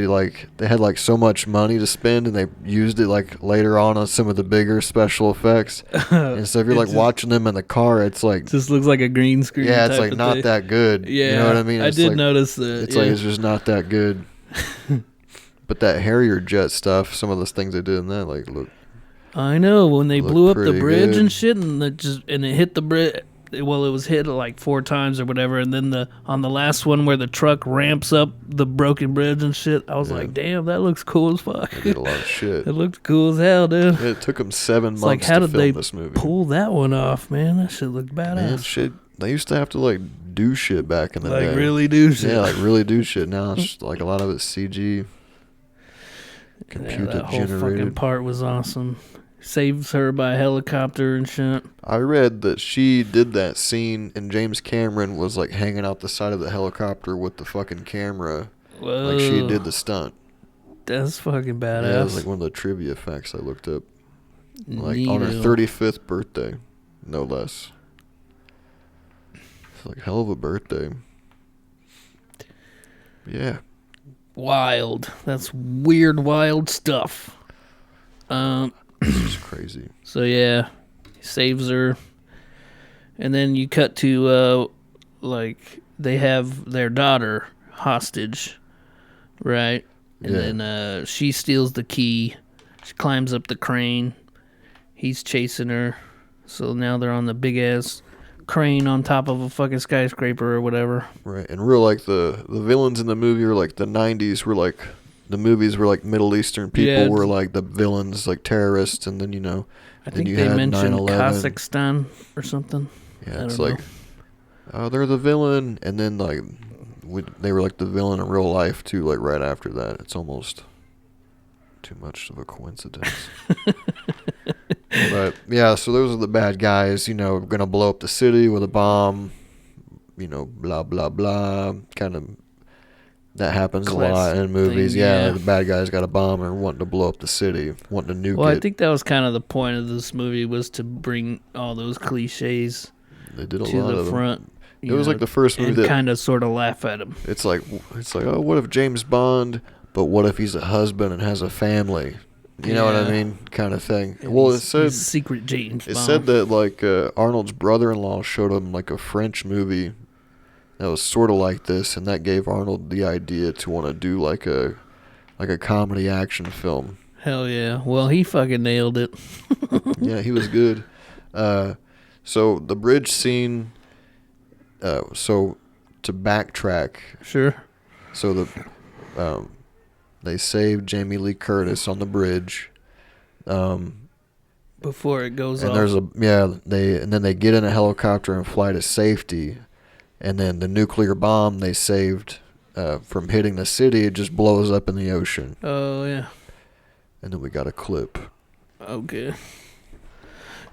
had like so much money to spend and they used it like later on some of the bigger special effects. And so if you're like watching them in the car, it's like just looks like a green screen. Yeah, it's like not that good. Yeah, you know what I mean? I did notice that. It's like it's just not that good. But that Harrier jet stuff, some of those things they did in that, like look. I know when they blew up the bridge good. and shit, and it hit the bridge. Well, it was hit like 4 times or whatever, and then on the last one where the truck ramps up the broken bridge and shit, I was like, "Damn, that looks cool as fuck." They did a lot of shit. It looked cool as hell, dude. It took them 7 months like, how to did film they this movie. Pull that one off, man? That shit looked badass. Man, shit. They used to have to like do shit back in the day. Like really do shit. Yeah, like really do shit. Now it's just, like a lot of it's CG. Computer that whole generated. fucking part was awesome. Saves her by helicopter and shit. I read that she did that scene and James Cameron was like hanging out the side of the helicopter with the fucking camera. Whoa. Like she did the stunt. That's fucking badass. Yeah, it was like one of the trivia facts I looked up. Like Neato. on her 35th birthday, no less. It's like hell of a birthday. Yeah. Wild. That's weird, wild stuff. This is crazy. So yeah, he saves her, and then you cut to like they have their daughter hostage, right? And then she steals the key. She climbs up the crane. He's chasing her. So now they're on the big ass crane on top of a fucking skyscraper or whatever. Right, and real like the villains in the movie were like the 90s were like the movies were like Middle Eastern people were like the villains, like terrorists, and then I think they mentioned Kazakhstan or something. Yeah, it's like oh, they're the villain, and then like they were like the villain in real life too. Like right after that, it's almost too much of a coincidence. But yeah, so those are the bad guys, gonna blow up the city with a bomb, blah blah blah. Kind of that happens a lot in movies. Yeah, the bad guys got a bomb and wanting to blow up the city, wanting to nuke it. Well, I think that was kind of the point of this movie, was to bring all those cliches they did a to lot the of front. Them. It was like the first movie that kind of sort of laugh at him. It's like, oh, what if James Bond, but what if he's a husband and has a family? You know what I mean? Kind of thing. And well, it said secret James Bond. It said that like Arnold's brother-in-law showed him like a French movie that was sort of like this, and that gave Arnold the idea to want to do like a comedy action film. Hell yeah! Well, he fucking nailed it. Yeah, he was good. So the bridge scene. So to backtrack. Sure. So they saved Jamie Lee Curtis on the bridge. Before it goes and off. Then they get in a helicopter and fly to safety, and then the nuclear bomb they saved from hitting the city, it just blows up in the ocean. Oh yeah. And then we got a clip. Okay.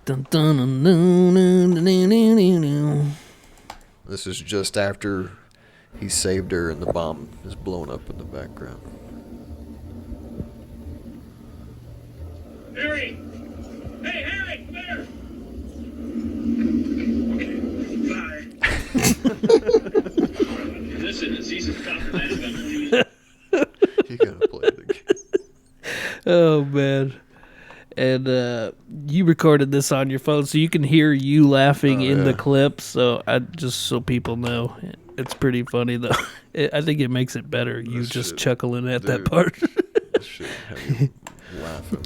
Dun, dun, dun, dun, dun, dun, dun, dun, dun. This is just after he saved her and the bomb is blown up in the background. Harry! Hey, Harry, come here! Bye. Listen, it's easy to stop the You gotta play it again. Oh, man. And you recorded this on your phone, so you can hear you laughing in the clip. So just so people know, it's pretty funny though. I think it makes it better. You This just shit, chuckling at that dude. part. This shit had me laughing.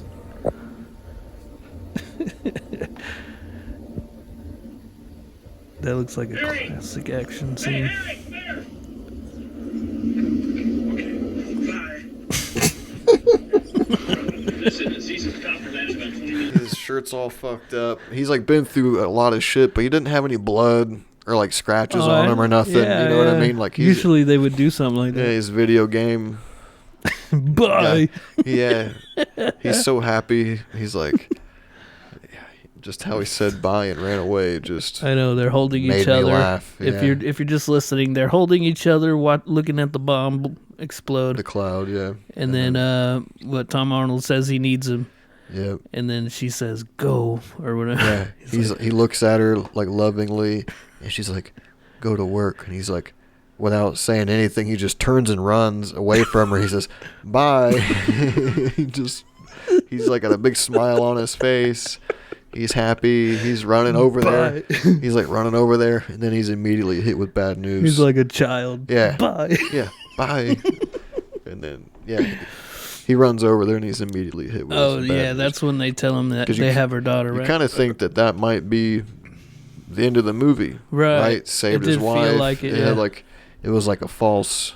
That looks like a Harry! classic action Hey, scene. Harry, come here! Bye. Listen, it's easy to stop the about 20 minutes. His shirt's all fucked up. He's like been through a lot of shit, but he didn't have any blood or like scratches on him or nothing. Yeah, you know what I yeah. mean? Like he's, Usually they would do something like yeah, that. his video game. Bye. Yeah, he's so happy. He's like, just how he said bye and ran away. Just I know they're holding made each me other. laugh. If yeah. you're just listening, they're holding each other, looking at the bomb explode. The cloud, yeah. And then what Tom Arnold says he needs him, Yep. and then she says go or whatever. Yeah. He's He looks at her like lovingly, and she's like, "Go to work." And he's like, without saying anything, he just turns and runs away from her. He says, "Bye." He's like got a big smile on his face. He's happy. He's running over there. He's like running over there, and then he's immediately hit with bad news. He's like a child. Yeah. Bye. Yeah, bye. And then, yeah, he runs over there and he's immediately hit with Oh some bad yeah, news. that's when they tell him that 'Cause they you- have her daughter. You Right. kind of think that might be the end of the movie, Right. Saved It his did feel wife. like it, It yeah. had like it was like a false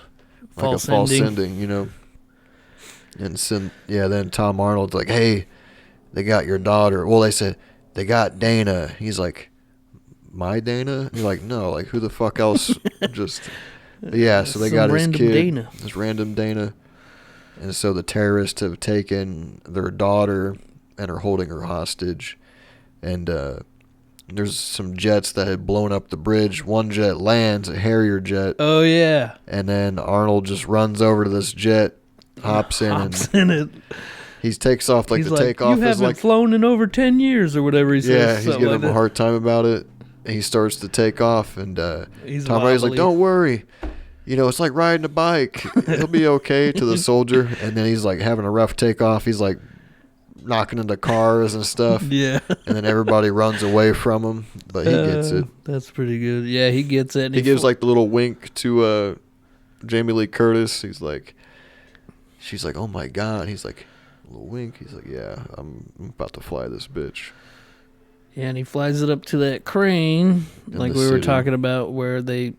ending, you know. And then Tom Arnold's like, "Hey, they got your daughter." Well, they said they got Dana. He's like, "My Dana?" He's like, "No, like who the fuck else?" Just yeah. So they Some got his random kid, Dana. this random Dana, and so the terrorists have taken their daughter and are holding her hostage, and there's some jets that had blown up the bridge. One jet lands, a Harrier jet, Oh yeah. and then Arnold just runs over to this jet, hops in, Hops and in it. he takes off. Like He's the like, takeoff you is haven't like, flown in over 10 years or whatever he says. yeah, he's something giving like him a that. hard time about it. And he starts to take off, and He's Tom Brady's like, wobbly. "Don't worry, you know it's like riding a bike. He'll be okay." To the soldier, and then he's like having a rough takeoff. He's like knocking into cars and stuff. Yeah. And then everybody runs away from him, but he gets it. That's pretty good. Yeah, he gets it. And He gives like the little wink to Jamie Lee Curtis. She's like, "Oh my God." He's like, a little wink. He's like, "Yeah, I'm about to fly this bitch." Yeah, and he flies it up to that crane, In like the we were city. talking about, where they,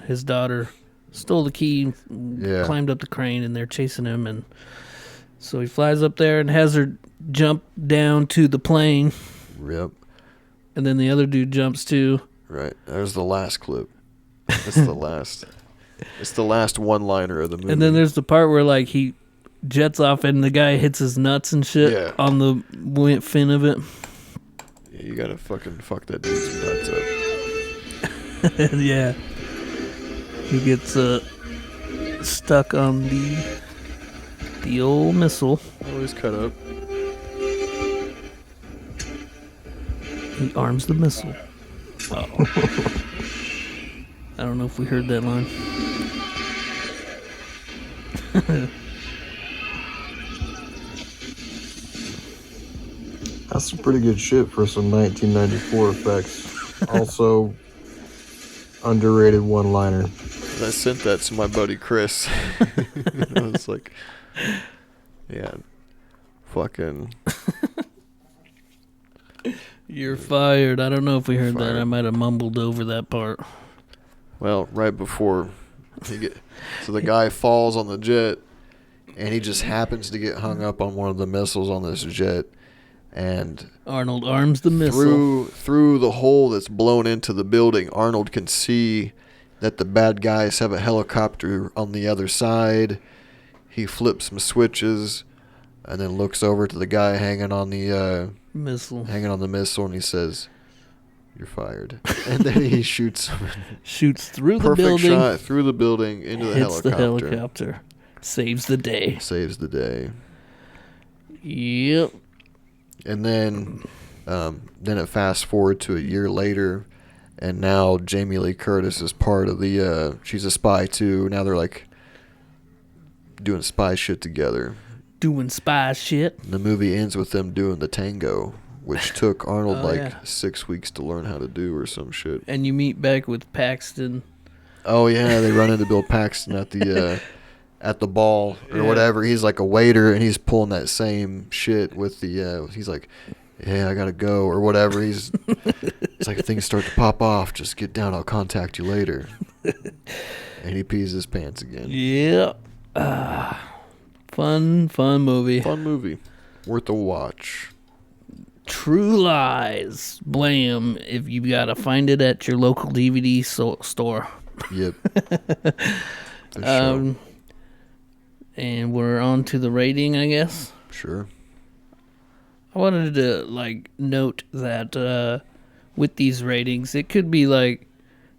his daughter stole the key, Yeah. climbed up the crane, and they're chasing him. And so he flies up there and has her jump down to the plane, Yep. and then the other dude jumps too. Right. There's the last clip. It's the last. It's the last one-liner of the movie. And then there's the part where like he jets off and the guy hits his nuts and shit Yeah. on the fin of it. Yeah, you gotta fucking fuck that dude's nuts up. Yeah. He gets stuck on the old missile. Always cut up. He arms the missile. Oh. I don't know if we heard that line. That's some pretty good shit for some 1994 effects. Also, underrated one-liner. I sent that to my buddy Chris. I was like, yeah, fucking. You're fired. I don't know if we heard that. Fired. I might have mumbled over that part. Well, right before so the guy falls on the jet, and he just happens to get hung up on one of the missiles on this jet, and Arnold arms the missile. through the hole that's blown into the building, Arnold can see that the bad guys have a helicopter on the other side. He flips some switches. and then looks over to the guy hanging on the missile, and he says, "You're fired." And then he shoots him. Shoots through the Perfect building. shot through the building into the hits helicopter. the helicopter. Saves the day. Saves the day. Yep. And then it fast forward to a year later, and now Jamie Lee Curtis is part of the. She's a spy too. Now they're like doing spy shit together. Doing spy shit. And the movie ends with them doing the tango, which took Arnold 6 weeks to learn how to do or some shit. And you meet back with Paxton. Oh yeah, they run into Bill Paxton at the at the ball or whatever. He's like a waiter, and he's pulling that same shit with the. He's like, "Yeah, I gotta go" or whatever. It's like if things start to pop off, just get down. I'll contact you later. And he pees his pants again. Yeah. Fun movie. Fun movie, worth a watch. True Lies. Blam. If you gotta find it at your local DVD store. Yep. For sure. And we're on to the rating, I guess. Sure. I wanted to note that with these ratings, it could be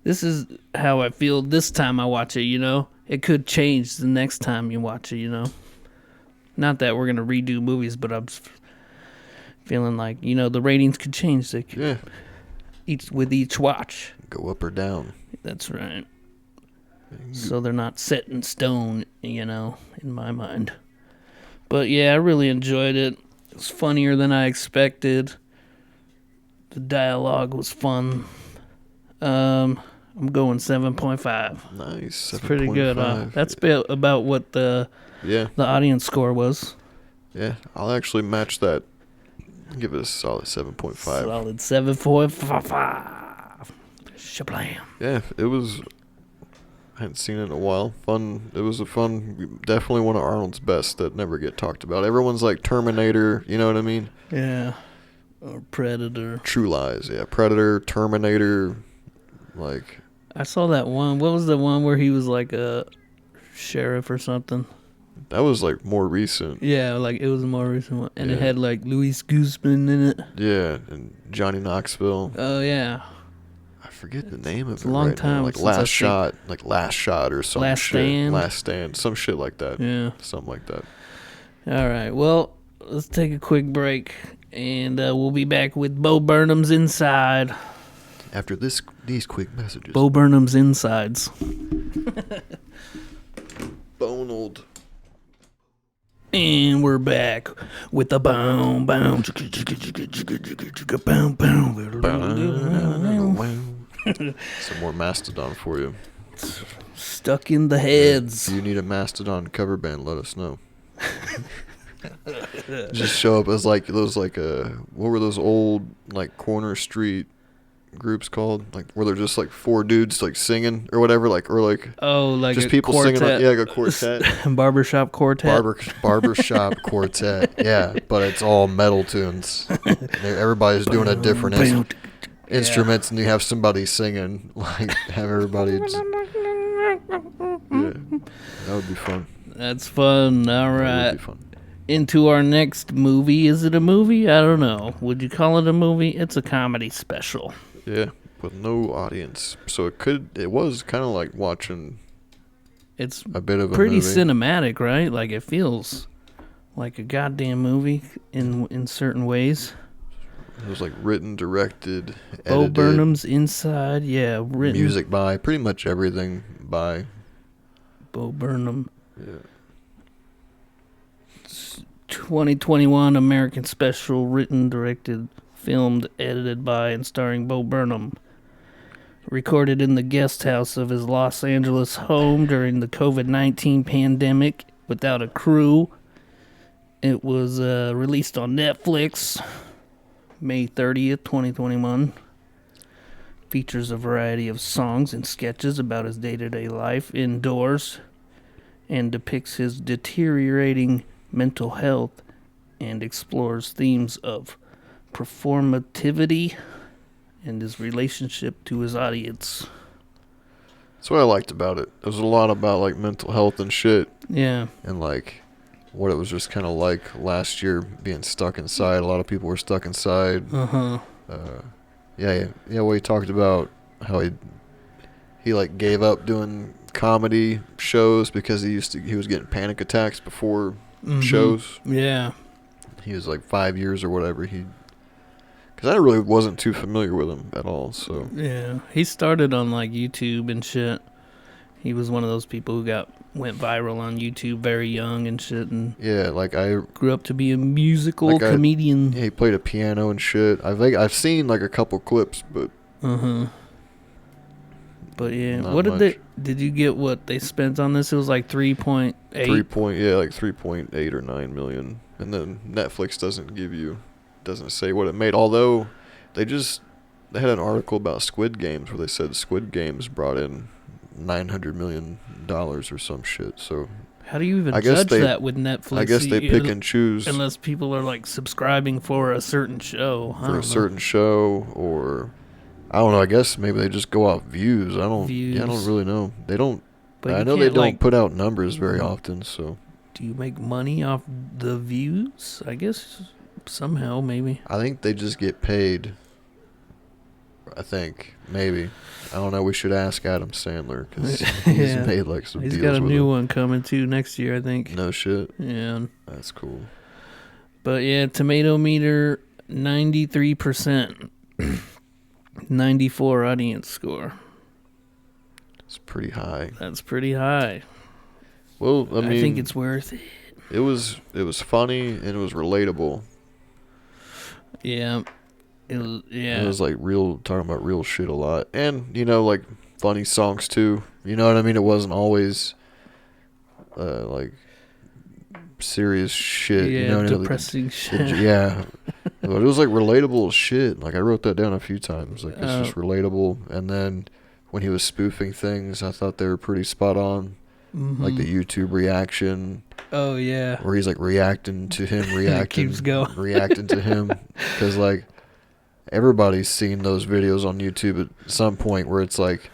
this is how I feel this time I watch it. It could change the next time you watch it. Not that we're gonna redo movies, but I'm feeling like the ratings could change. They could, with each watch. Go up or down. That's right. So they're not set in stone, in my mind. But yeah, I really enjoyed it. It was funnier than I expected. The dialogue was fun. I'm going 7.5. Nice. It's pretty good. That's about what the audience score was. Yeah, I'll actually match that. Give it a solid 7.5. Solid 7.55. Shablam. Yeah, it was. I hadn't seen it in a while. Fun. It was definitely one of Arnold's best that never get talked about. Everyone's like Terminator, you know what I mean? Yeah. Or Predator. True Lies, yeah. Predator, Terminator, I saw that one. What was the one where he was like a sheriff or something? That was more recent. Yeah, it was a more recent one. And it had Luis Guzman in it. Yeah, and Johnny Knoxville. Oh, yeah. I forget the name of it. It's a long time. Last Shot or some Last shit. Stand. Last Stand. Some shit like that. Yeah. Something like that. All right. Well, let's take a quick break, and we'll be back with Bo Burnham's Inside. After these quick messages. Bo Burnham's Insides. Bonald. And we're back with the boom, boom, boom, boom. Some more Mastodon for you. Stuck in the heads. If you need a Mastodon cover band, let us know. Just show up as those what were those old corner street groups called? Where they're just four dudes singing or whatever, just a people quartet. singing like a quartet. Barbershop quartet. Barbershop quartet. Yeah, but it's all metal tunes. Everybody's doing a different instruments, and you have somebody singing have everybody. Yeah, that would be fun. That's fun. All right. That would be fun. Into our next movie. Is it a movie? I don't know. Would you call it a movie? It's a comedy special. Yeah, with no audience. So it was kind of like watching it's a bit of a pretty movie. Cinematic, right? It feels like a goddamn movie in certain ways. It was written, directed, edited. Bo Burnham's Inside, yeah, written. Music by, pretty much everything by Bo Burnham. Yeah. 2021 American special, written, directed, filmed, edited by, and starring Bo Burnham. Recorded in the guest house of his Los Angeles home during the COVID-19 pandemic without a crew. It was released on Netflix May 30th, 2021. Features a variety of songs and sketches about his day-to-day life indoors and depicts his deteriorating mental health and explores themes of performativity and his relationship to his audience. That's what I liked about it. There was a lot about mental health and shit. Yeah. And what it was just kind of like last year, being stuck inside. A lot of people were stuck inside. Yeah. Well, he talked about how he like gave up doing comedy shows because he was getting panic attacks before shows. Yeah. He was like 5 years or whatever. Because I really wasn't too familiar with him at all. So yeah, he started on like YouTube and shit. He was one of those people who went viral on YouTube very young and shit, and yeah, like I grew up to be a musical comedian. Yeah, he played a piano and shit. I've seen like a couple clips, but But yeah, not what much. did you get what they spent on this? It was like 3.8. 3.8 or 9 million. And then Netflix doesn't say what it made. Although they had an article about Squid Games where they said Squid Games brought in $900 million or some shit. So how do you even judge that with Netflix? I guess they pick and choose. Unless people are like subscribing for a certain show. Certain show, or I don't know. I guess maybe they just go off views. I don't really know. They don't. But I know they don't put out numbers very often. So do you make money off the views? I guess somehow, maybe. I think they just get paid. I think maybe. I don't know. We should ask Adam Sandler because he's made like some deals with him. He's got a new one coming too next year, I think. No shit. Yeah. That's cool. But yeah, tomato meter 93%, 94 audience score. It's pretty high. That's pretty high. Well, I mean, I think it's worth it. It was funny and it was relatable. Yeah. It was like talking about real shit a lot. And, like funny songs too. You know what I mean? It wasn't always like serious shit. Yeah, depressing shit. Yeah. But it was like relatable shit. Like I wrote that down a few times. Like it's just relatable. And then when he was spoofing things, I thought they were pretty spot on. Like the YouTube reaction. Oh, yeah. Where he's like reacting to him, reacting. Keeps going. Reacting to him. Because like everybody's seen those videos on YouTube at some point where it's like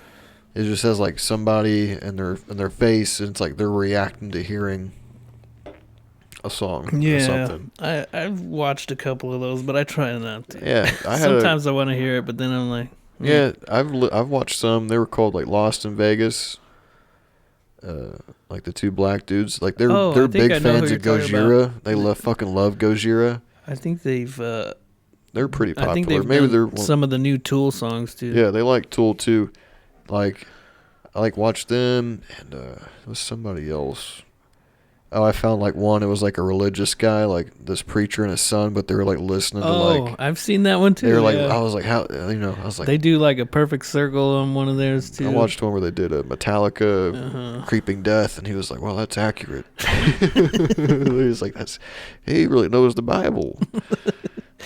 it just has like somebody in their face and it's like they're reacting to hearing a song or something. I've watched a couple of those, but I try not to. Yeah, sometimes I want to hear it, but then I'm like, yeah, I've watched some. They were called like Lost in Vegas. Like the two black dudes, like they're big fans of Gojira. They love Gojira. I think they're pretty popular. I think they've Maybe done some of the new Tool songs too. Yeah, they like Tool too. Like I watched them, and it was somebody else. Oh, I found like one. It was like a religious guy, like this preacher and his son, but they were like listening to like. I've seen that one too. They were like, I was like, how I was like. They do like a perfect circle on one of theirs too. I watched one where they did a Metallica, Creeping Death, and he was like, well, that's accurate. He was like, he really knows the Bible.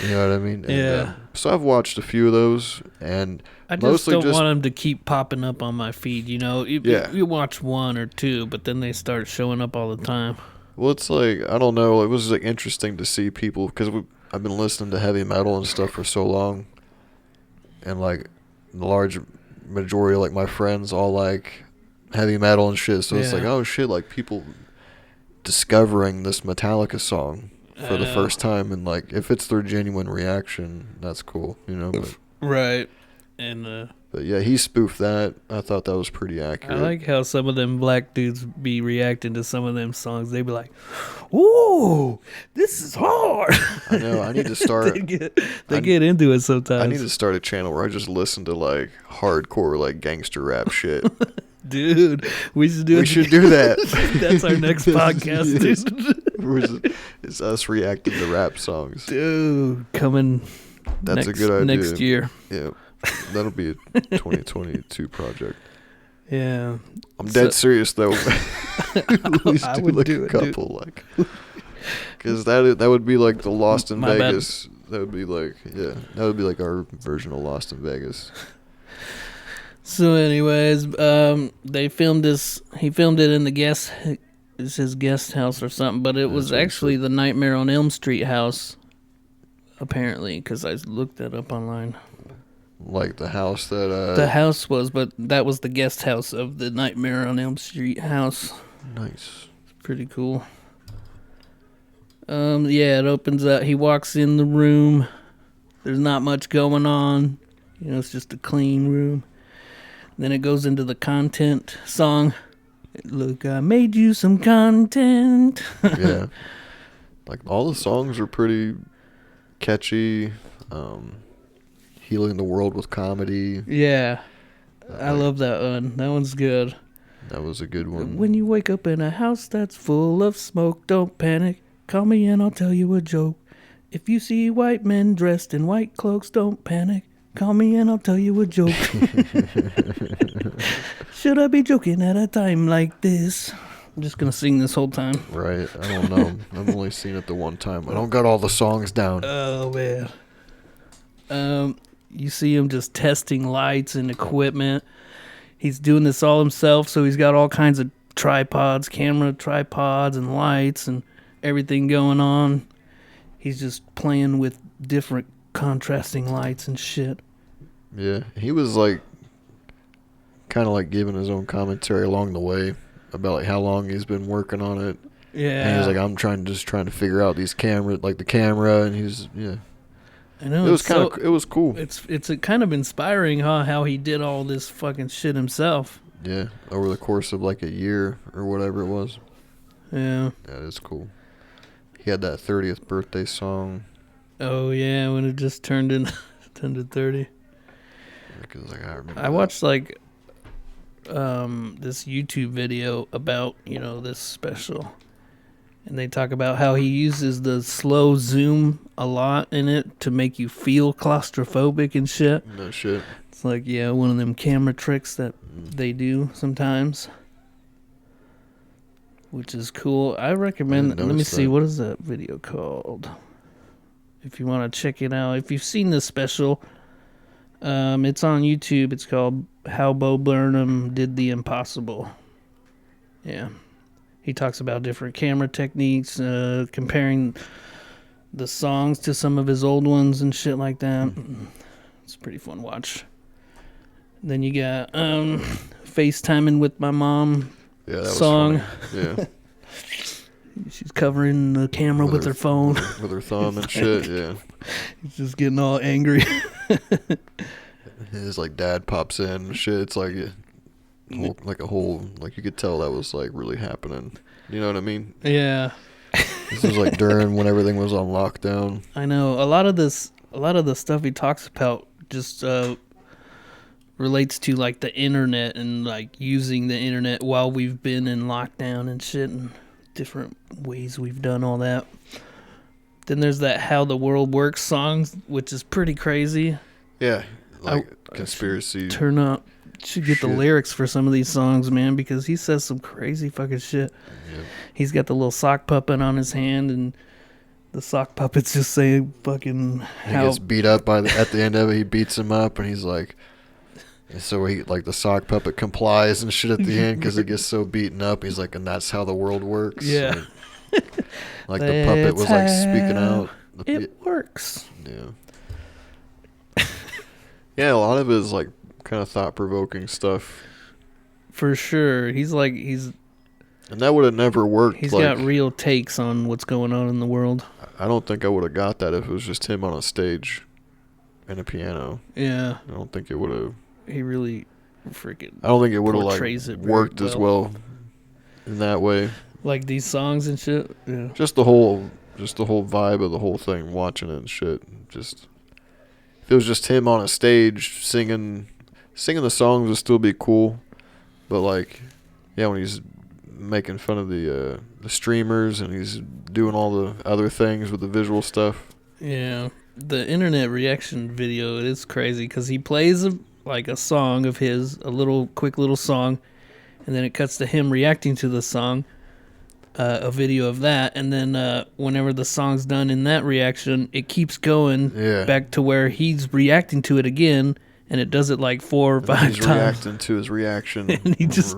You know what I mean? And, so I've watched a few of those, and I just don't want them to keep popping up on my feed. You watch one or two, but then they start showing up all the time. Well, it's like I don't know. It was like interesting to see people because I've been listening to heavy metal and stuff for so long, and like the large majority of like my friends all like heavy metal and shit. So it's like, oh shit, like people discovering this Metallica song for the first time, and like if it's their genuine reaction, that's cool, but, right. And but yeah, he spoofed that. I thought that was pretty accurate. I like how some of them black dudes be reacting to some of them songs. They be like, "Ooh, this is hard." I know. I need to start. they get into it sometimes. I need to start a channel where I just listen to like hardcore, like gangster rap shit. Dude, we should do that. That's our next podcast, dude. It's us reacting to rap songs. Dude, coming. That's a good idea. Next year. Yeah, that'll be a 2022 project. Yeah, I'm dead serious though. I would do a couple, like, because that would be like the Lost in Vegas. Bad. That would be like our version of Lost in Vegas. So, anyways, they filmed this. He filmed it in it's his guest house or something, but it was actually the Nightmare on Elm Street house. Apparently, because I looked that up online. Like the house that... the house was, but that was the guest house of the Nightmare on Elm Street house. Nice. It's pretty cool. Yeah, it opens up. He walks in the room. There's not much going on. You know, it's just a clean room. Then it goes into the content song. Look, I made you some content. Yeah. Like, all the songs are pretty catchy. Healing the world with comedy. Yeah. I love that one. That one's good. That was a good one. When you wake up in a house that's full of smoke, don't panic. Call me and I'll tell you a joke. If you see white men dressed in white cloaks, don't panic. Call me and I'll tell you a joke. Should I be joking at a time like this? I'm just going to sing this whole time. Right. I don't know. I've only seen it the one time. I don't got all the songs down. Oh, man. You see him just testing lights and equipment. He's doing this all himself, so he's got all kinds of tripods, camera tripods and lights and everything going on. He's just playing with different contrasting lights and shit. Yeah. He was like, kind of like giving his own commentary along the way about like how long he's been working on it. Yeah. And he was like, I'm trying to figure out these the camera, and he's, yeah. I know. It was it was cool. It's a kind of inspiring, huh? How he did all this fucking shit himself. Yeah, over the course of like a year or whatever it was. Yeah. That is cool. He had that 30th birthday song. Oh yeah, when it just turned 30. Because like I remember. I watched like this YouTube video about, you know, this special. And they talk about how he uses the slow zoom a lot in it to make you feel claustrophobic and shit. No shit. It's like, yeah, one of them camera tricks that they do sometimes. Which is cool. I recommend. Let me see, what is that video called? If you want to check it out. If you've seen this special, it's on YouTube. It's called How Bo Burnham Did the Impossible. Yeah. He talks about different camera techniques, comparing the songs to some of his old ones and shit like that. It's a pretty fun watch. Then you got FaceTiming with my mom song. Was funny. Yeah. She's covering the camera with her phone. With her thumb and shit, yeah. He's just getting all angry. His like dad pops in and shit. It's like like you could tell that was like really happening. You know what I mean? Yeah. This was like during when everything was on lockdown. I know. A lot of the stuff he talks about just relates to like the internet and like using the internet while we've been in lockdown and shit, and different ways we've done all that. Then there's that How the World Works song, which is pretty crazy. Yeah, like conspiracy. Turn up. Should get the lyrics for some of these songs, man, because he says some crazy fucking shit. Yep. He's got the little sock puppet on his hand, and the sock puppet's just saying fucking He gets beat up at the end of it. He beats him up, and he's like, so he like the sock puppet complies and shit at the end because it gets so beaten up. He's like, and that's how the world works. Yeah. Like the puppet was like speaking out. It works. Yeah. Yeah, a lot of it is like kind of thought-provoking stuff. For sure. And that would have never worked. He's got real takes on what's going on in the world. I don't think I would have got that if it was just him on a stage and a piano. Yeah. I don't think it would have. He really freaking I don't think it would have like worked as well in that way. Like these songs and shit. Yeah. Just the whole vibe of the whole thing, watching it and shit. Just if it was just him on a stage singing the songs would still be cool, but like, yeah, when he's making fun of the streamers and he's doing all the other things with the visual stuff. Yeah, the internet reaction video, it is crazy because he plays a song of his, quick little song, and then it cuts to him reacting to the song, a video of that, and then whenever the song's done in that reaction, it keeps going back to where he's reacting to it again. And it does it like 4 or 5 times. He's reacting to his reaction. And he just,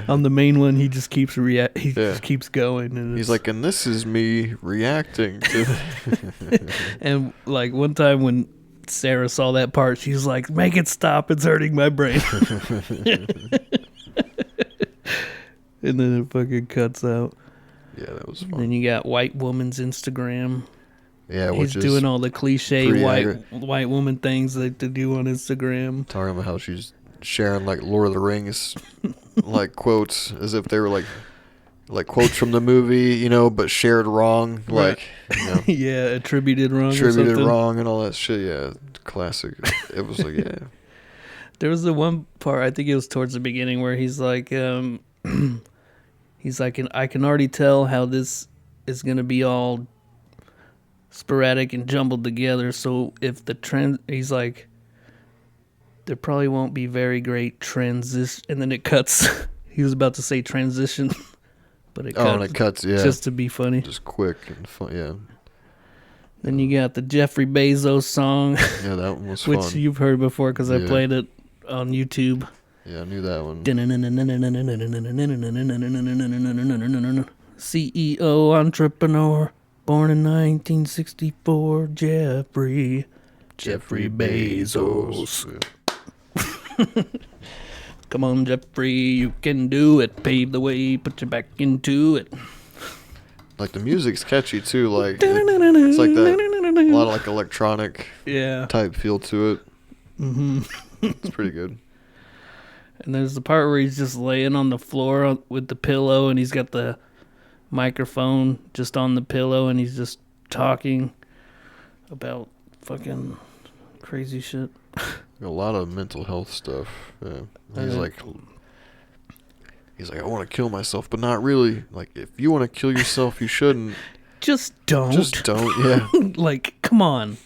on the main one, he just keeps just keeps going. And he's like, and this is me reacting to And like one time when Sarah saw that part, she's like, make it stop, it's hurting my brain. And then it fucking cuts out. Yeah, that was Then fun. you got White Woman's Instagram. Yeah, He's which is doing all the cliche pretty white woman things that to do on Instagram. talking about how she's sharing like Lord of the Rings like quotes as if they were like quotes from the movie, you know, but shared wrong, like you know, Yeah, attributed wrong. attributed or something. wrong and all that shit. Yeah, classic. It was like There was the one part, I think it was towards the beginning, where he's like, he's like, I can already tell how this is gonna be all sporadic and jumbled together. So if the trend, he's like, there probably won't be very great transition. And then it cuts. He was about to say transition, but it cuts. and it cuts. Yeah, just to be funny. just quick and fun. Yeah. Then you got the Jeffrey Bezos song, Yeah, that one was which fun. you've heard before because I Yeah. played it on YouTube. Yeah, I knew that one. CEO, entrepreneur, born in 1964, Jeffrey Bezos. Yeah. Come on, Jeffrey, you can do it. Pave the way, put your back into it. Like the music's catchy too. Like it's like that. A lot of like electronic Yeah. type feel to it. Mm-hmm. It's pretty good. And there's the part where he's just laying on the floor with the pillow, and he's got the microphone just on the pillow, and he's just talking about fucking crazy shit. A lot of mental health stuff. Yeah. He's like, I want to kill myself, but not really. Like, if you want to kill yourself, you shouldn't. Just don't. Just don't. Yeah. Like, come on.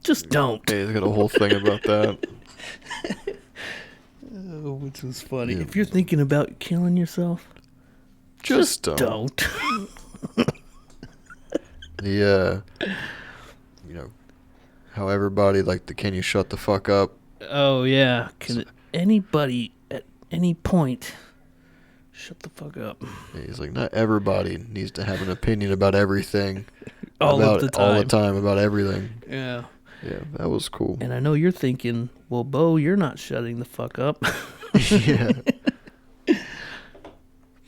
Just don't. Yeah, he's got a whole thing about that. Oh, which was funny. Yeah. If you're thinking about killing yourself, Just don't. don't. Yeah. You know, how everybody like the "Can you shut the fuck up?" Oh, yeah. Can anybody at any point shut the fuck up? Yeah, he's like, not everybody needs to have an opinion about everything. All about, of the time. All the time about everything. Yeah. Yeah, that was cool. And I know you're thinking, well, Bo, you're not shutting the fuck up. Yeah.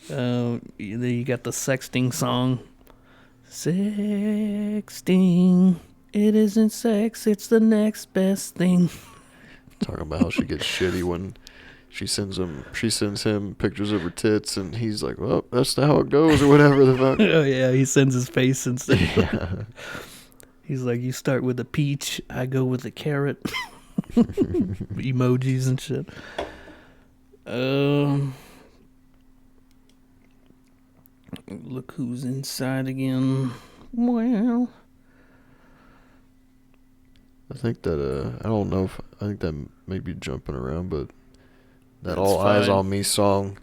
Then you got the sexting song. Sexting. It isn't sex, it's the next best thing. Talking about how she gets shitty when she sends him pictures of her tits, and he's like, well, that's not how it goes, or whatever the fuck. Oh, yeah, he sends his face instead. Yeah. He's like, you start with a peach, I go with a carrot. Emojis and shit. Look who's inside again. Well, I think that, I don't know if, I think that may be jumping around, but that That's All Eyes fine. on Me song,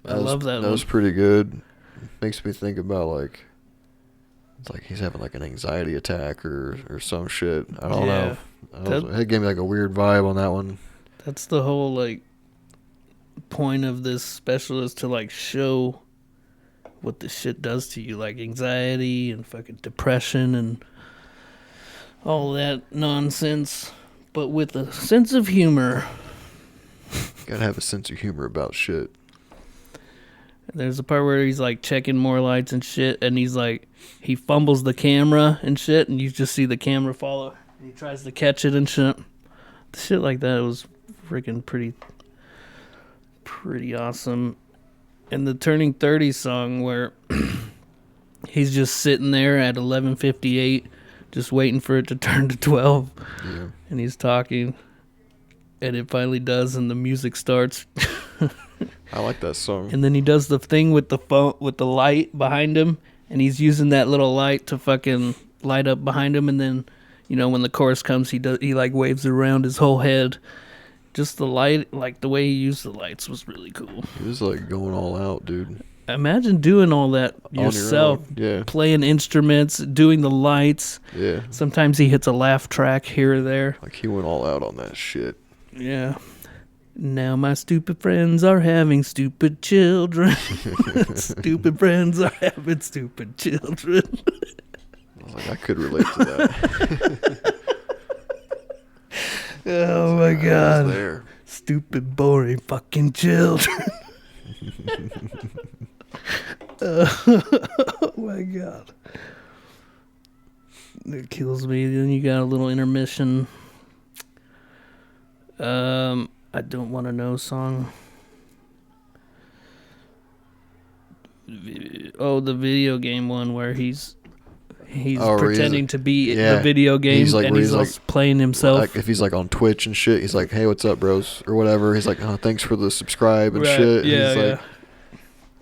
I love that That one. was pretty good. Makes me think about, like, it's like he's having, like, an anxiety attack or some shit. I don't know. It gave me, like, a weird vibe on that one. That's the whole, like, point of this special is to, like, show what this shit does to you. Like, anxiety and fucking depression and all that nonsense. But with a sense of humor. Gotta have a sense of humor about shit. There's a part where he's, like, checking more lights and shit. And he's, like, he fumbles the camera and shit. And you just see the camera follow. And he tries to catch it and shit. Shit like that was freaking pretty awesome. And the Turning 30 song where he's just sitting there at 11:58 just waiting for it to turn to 12. Yeah. And he's talking and it finally does and the music starts. I like that song. And then he does the thing with the phone with the light behind him and he's using that little light to fucking light up behind him and then when the chorus comes he like waves it around his whole head. Just the light, like the way he used the lights was really cool. He was like going all out, dude. Imagine doing all that yourself. Yeah. Playing instruments, doing the lights. Yeah. Sometimes he hits a laugh track here or there. Like he went all out on that shit. Yeah. Now my stupid friends are having stupid children. Stupid friends are having stupid children. I was like, I could relate to that. Oh my god. I was there. Stupid, boring fucking children. Oh my god. It kills me. Then you got a little intermission. I don't want to know song. Oh, the video game one where he's pretending to be the video game, and he's like playing himself. Like if he's like on Twitch and shit, he's like, "Hey, what's up, bros?" or whatever. He's like, "Oh, thanks for the subscribe and shit."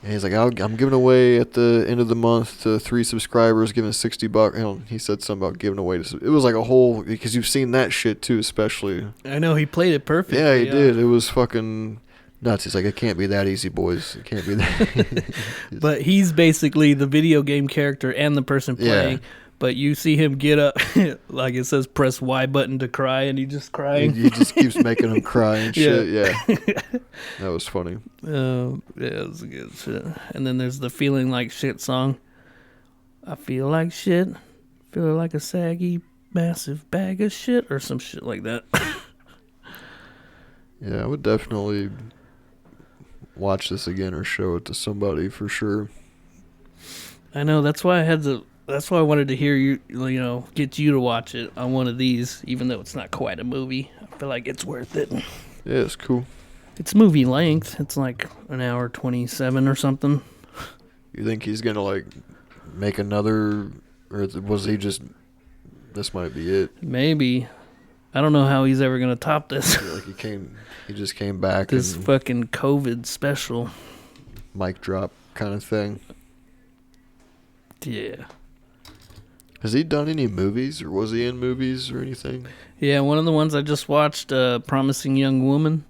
And he's like, I'm giving away at the end of the month to 3 subscribers, giving $60. You know, he said something about giving away. It was like a whole, because you've seen that shit too, especially. I know, he played it perfectly. Yeah, he did. It was fucking nuts. He's like, it can't be that easy, boys. It can't be that. But he's basically the video game character and the person playing. Yeah. But you see him get up, like it says, press Y button to cry, and he just crying. He just keeps making him cry and shit. Yeah. That was funny. Yeah, it was good shit. And then there's the Feeling Like Shit song. I feel like shit. Feel like a saggy, massive bag of shit, or some shit like that. Yeah, I would definitely watch this again or show it to somebody for sure. I know, that's why I wanted to hear you, get you to watch it on one of these, even though it's not quite a movie. I feel like it's worth it. Yeah, it's cool. It's movie length. It's like an hour 27 or something. You think he's going to, like, make another, or was he just, this might be it? Maybe. I don't know how he's ever going to top this. Like he just came back. This fucking COVID special. Mic drop kind of thing. Yeah. Has he done any movies, or was he in movies or anything? Yeah, one of the ones I just watched, Promising Young Woman.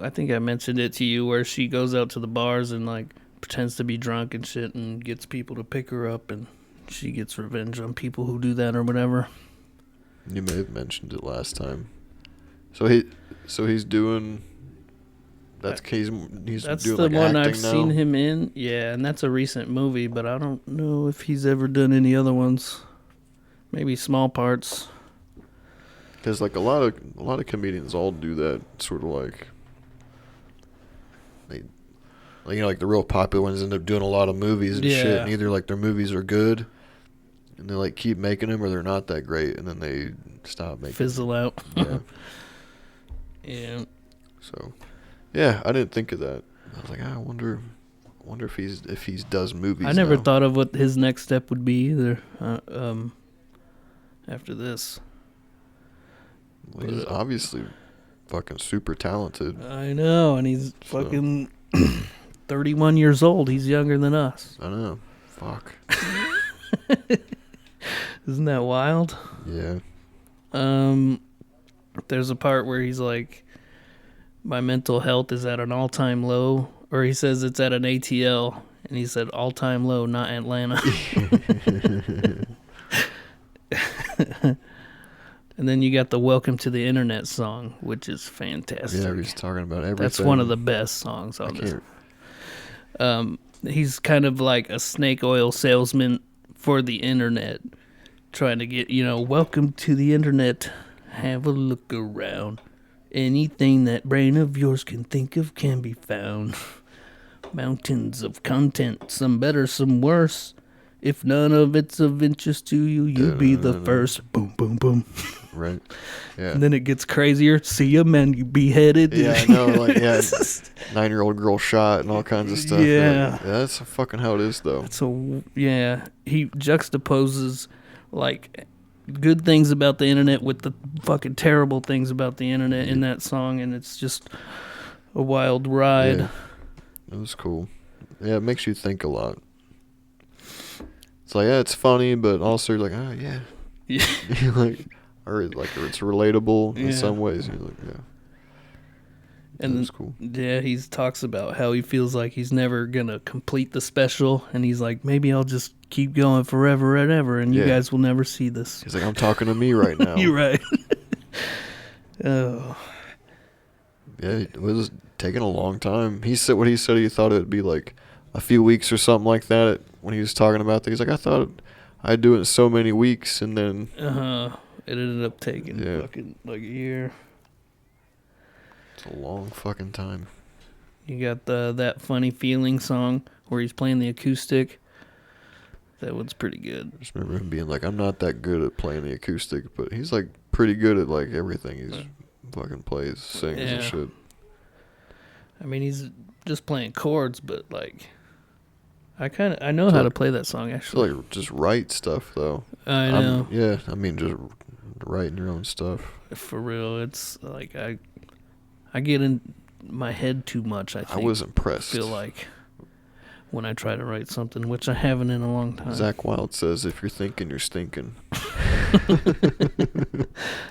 I think I mentioned it to you, where she goes out to the bars and, like, pretends to be drunk and shit and gets people to pick her up, and she gets revenge on people who do that or whatever. You may have mentioned it last time. So he's doing... That's doing the like one I've now. seen him in. Yeah, and that's a recent movie, but I don't know if he's ever done any other ones. Maybe small parts. Because like a lot of comedians all do that sort of like they, like the real popular ones end up doing a lot of movies and shit. And either like their movies are good, and they like keep making them, or they're not that great, and then they stop making. Fizzle them. out. Yeah. Yeah. So. Yeah, I didn't think of that. I was like, I wonder if he does movies. I never now. thought of what his next step would be either. After this, well, he's obviously fucking super talented. I know, and he's fucking 31 years old. He's younger than us. I know. Fuck. Isn't that wild? Yeah. There's a part where he's like, my mental health is at an all-time low, or he says it's at an ATL, and he said all-time low, not Atlanta. And then you got the Welcome to the Internet song, which is fantastic. Yeah, he's talking about everything. That's one of the best songs on this. He's kind of like a snake oil salesman for the internet, trying to get, welcome to the internet, have a look around. Anything that brain of yours can think of can be found. Mountains of content, some better, some worse. If none of it's of interest to you, you'll be the first. Boom, boom, boom. Right. Yeah. And then it gets crazier. See a man you beheaded. Yeah, I know. Like, 9-year-old girl shot and all kinds of stuff. Yeah. Like, that's fucking how it is, though. So, yeah. He juxtaposes, like, good things about the internet with the fucking terrible things about the internet in that song, and it's just a wild ride. Yeah. It was cool. Yeah, it makes you think a lot. It's like, yeah, it's funny, but also you're like, oh, yeah. Yeah. or it's relatable in some ways. You're like, yeah. And that's cool. Yeah, he talks about how he feels like he's never going to complete the special, and he's like, maybe I'll just keep going forever and ever, and you guys will never see this. He's like, I'm talking to me right now. You're right. Oh. Yeah, it was taking a long time. He said he thought it would be like a few weeks or something like that when he was talking about that. He's like, I thought I'd do it in so many weeks, and then... It ended up taking fucking like a year. It's a long fucking time. You got That Funny Feeling song, where he's playing the acoustic. That one's pretty good. I just remember him being like, I'm not that good at playing the acoustic, but he's like pretty good at like everything he's fucking plays, sings and shit. I mean, he's just playing chords, but like, I know how to play that song actually. Like just write stuff though. I know. I mean just writing your own stuff. For real, it's like I get in my head too much. I think. I was impressed. I feel like when I try to write something, which I haven't in a long time. Zach Wilde says, "If you're thinking, you're stinking."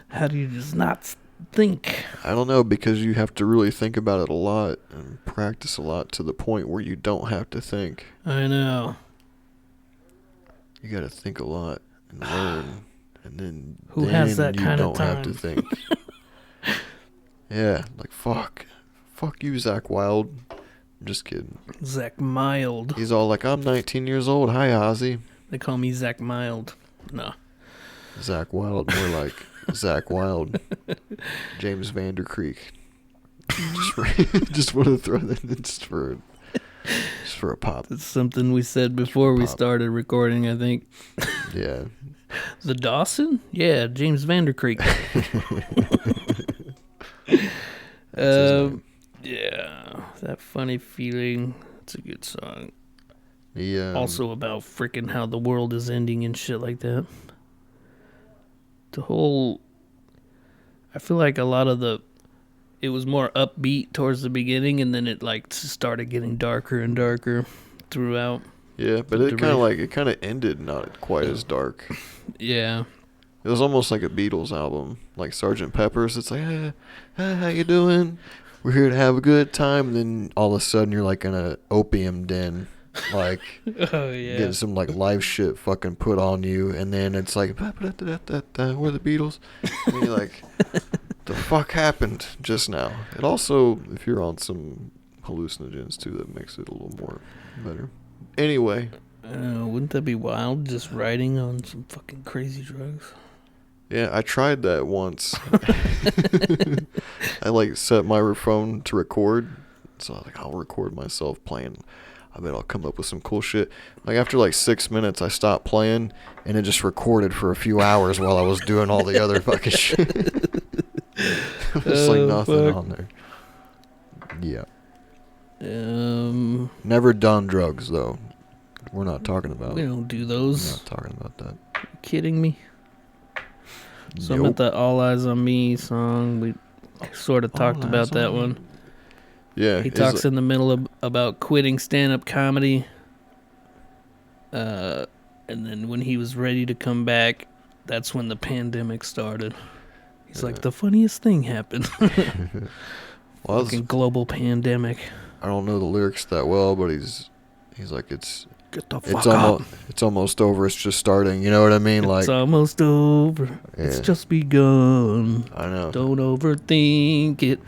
How do you just not think? I don't know, because you have to really think about it a lot and practice a lot to the point where you don't have to think. I know. You got to think a lot and learn, and then has that kind of you don't time? have to think. Yeah, like fuck you, Zach Wilde. I'm just kidding. Zach Mild. He's all like, I'm 19 years old. Hi, Ozzy. They call me Zach Mild. No. Zach Wilde, more like Zach Wilde. James Vandercreek. Just want to throw that in just for a pop. It's something we said before we started recording, I think. Yeah. The Dawson? Yeah, James Vandercreek. Yeah, That Funny Feeling. It's a good song. Yeah. Also about freaking how the world is ending and shit like that. I feel like a lot of it was more upbeat towards the beginning, and then it like started getting darker and darker throughout. Yeah, but it kind of ended not quite as dark. Yeah. It was almost like a Beatles album, like Sgt. Pepper's. It's like, hey, how you doing? We're here to have a good time. And then all of a sudden you're like in a opium den, like getting some like live shit fucking put on you. And then it's like, we're the Beatles. And you're like, the fuck happened just now? It also, if you're on some hallucinogens too, that makes it a little more better. Anyway. Wouldn't that be wild, just riding on some fucking crazy drugs? Yeah, I tried that once. I like set my phone to record, so I was like, I'll record myself playing. I bet I'll come up with some cool shit. Like after like 6 minutes, I stopped playing, and it just recorded for a few hours while I was doing all the other fucking shit. There's like nothing on there. Yeah. Never done drugs though. We're not talking about. We don't do those. We're not talking about that. Are you kidding me? So Nope. I'm at the All Eyes on Me song. We sort of talked about that one. Yeah. He talks in the middle about quitting stand-up comedy. And then when he was ready to come back, that's when the pandemic started. He's like, the funniest thing happened. Fucking global pandemic. I don't know the lyrics that well, but he's like, Get the fuck up. It's almost over. It's just starting. You know what I mean? Like, it's almost over. Yeah. It's just begun. I know. Don't overthink it.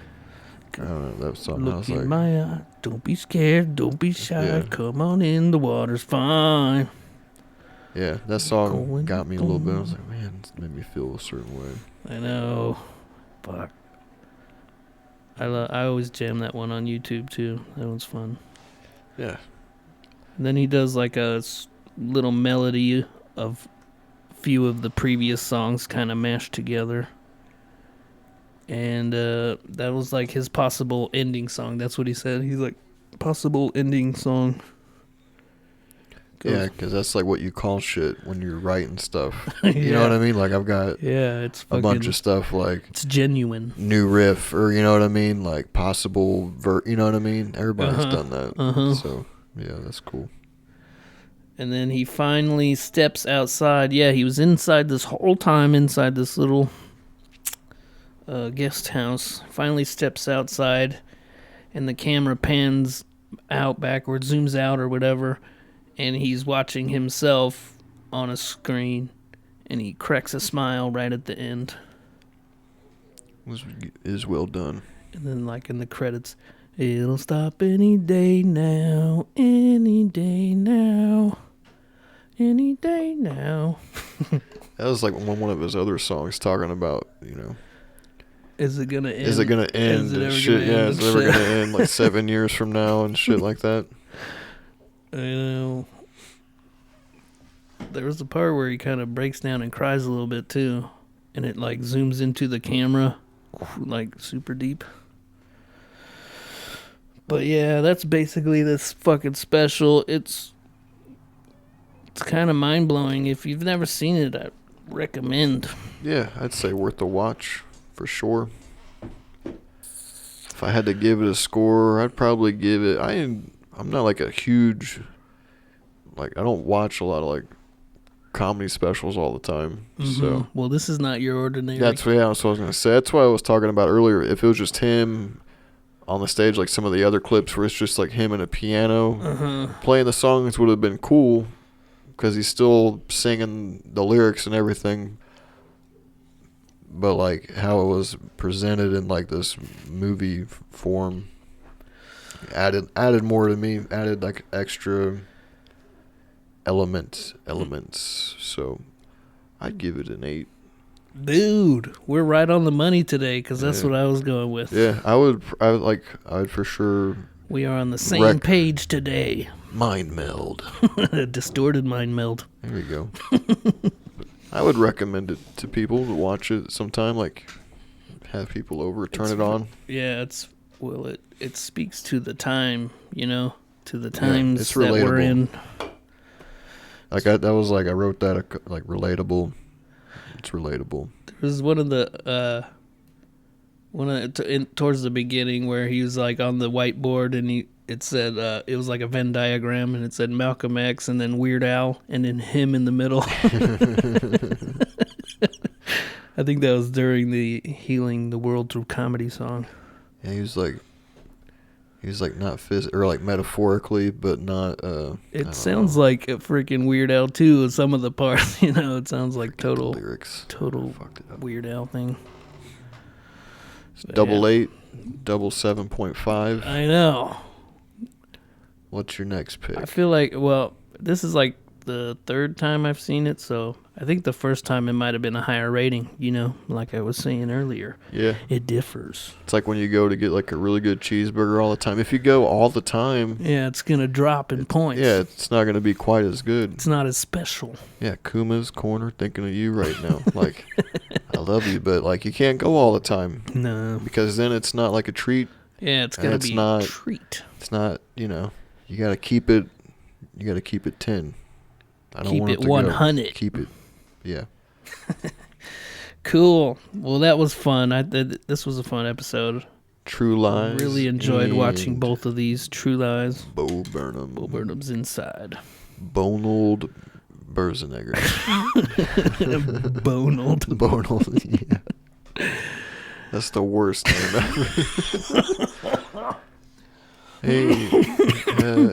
I don't know. That song. Look in my eye. Don't be scared. Don't be shy. Yeah. Come on in. The water's fine. Yeah, that song got me a little bit. I was like, man, it made me feel a certain way. I know. Fuck. I always jam that one on YouTube too. That one's fun. Yeah. And then he does like a little melody of a few of the previous songs kind of mashed together. And that was like his possible ending song. That's what he said. He's like, possible ending song. Yeah, because that's like what you call shit when you're writing stuff. You know what I mean? Like I've got it's a bunch of stuff like... It's genuine. New riff, or you know what I mean? Like possible... you know what I mean? Everybody's done that. So... yeah, that's cool. And then he finally steps outside. Yeah, he was inside this whole time, inside this little guest house. Finally steps outside, and the camera pans out backwards, zooms out or whatever, and he's watching himself on a screen, and he cracks a smile right at the end. It is well done. And then, like, in the credits... It'll stop any day now, any day now, any day now. That was like one of his other songs talking about, you know. Is it gonna end? Is it gonna end? Is it ever shit, gonna end? Is it ever gonna end like 7 years from now and shit like that? There was a part where he kind of breaks down and cries a little bit too, and it like zooms into the camera, like super deep. But yeah, that's basically this fucking special. It's kind of mind blowing. If you've never seen it, I recommend. Yeah, I'd say worth a watch for sure. If I had to give it a score, I'd probably give it. I'm not like a huge, like, I don't watch a lot of like comedy specials all the time. Mm-hmm. So well, this is not your ordinary. that's what I was gonna say. That's what I was talking about earlier. If it was just him on the stage, like some of the other clips where it's just like him and a piano playing the songs, would have been cool because he's still singing the lyrics and everything. But like how it was presented in like this movie form added more to me, added like extra elements. So I'd give it an 8. Dude, we're right on the money today because that's what I was going with. Yeah, I would for sure. We are on the same page today. Mind meld. Distorted mind meld. There we go. I would recommend it to people to watch it sometime, like have people over, turn it on. Yeah, it speaks to the time, to the times it's that relatable. we're in. Like I wrote that like relatable. It's relatable. There was one of the towards the beginning where he was like on the whiteboard and it said it was like a Venn diagram and it said Malcolm X and then Weird Al and then him in the middle. I think that was during the Healing the World Through Comedy song. Yeah, he was like not or like metaphorically, but not. It sounds like a freaking Weird Al too. Some of the parts, it sounds like total lyrics, total Weird Al thing. Double 8, double 7.5. I know. What's your next pick? I feel like, this is like the third time I've seen it, so I think the first time it might have been a higher rating, like I was saying earlier. Yeah. It differs. It's like when you go to get like a really good cheeseburger all the time. If you go all the time... Yeah, it's going to drop in points. Yeah, it's not going to be quite as good. It's not as special. Yeah, Kuma's Corner, thinking of you right now. Like, I love you, but like you can't go all the time. No. Because then it's not like a treat. Yeah, it's going to be a treat. It's not, you got to keep it 10. I don't want it to 100. Go. Keep it. Yeah. Cool. Well, that was fun. This was a fun episode. True Lies. I really enjoyed watching both of these. True Lies. Bo Burnham. Bo Burnham's inside. Bonald Schwarzenegger. Bonald. Bonald, yeah. That's the worst name ever. Hey,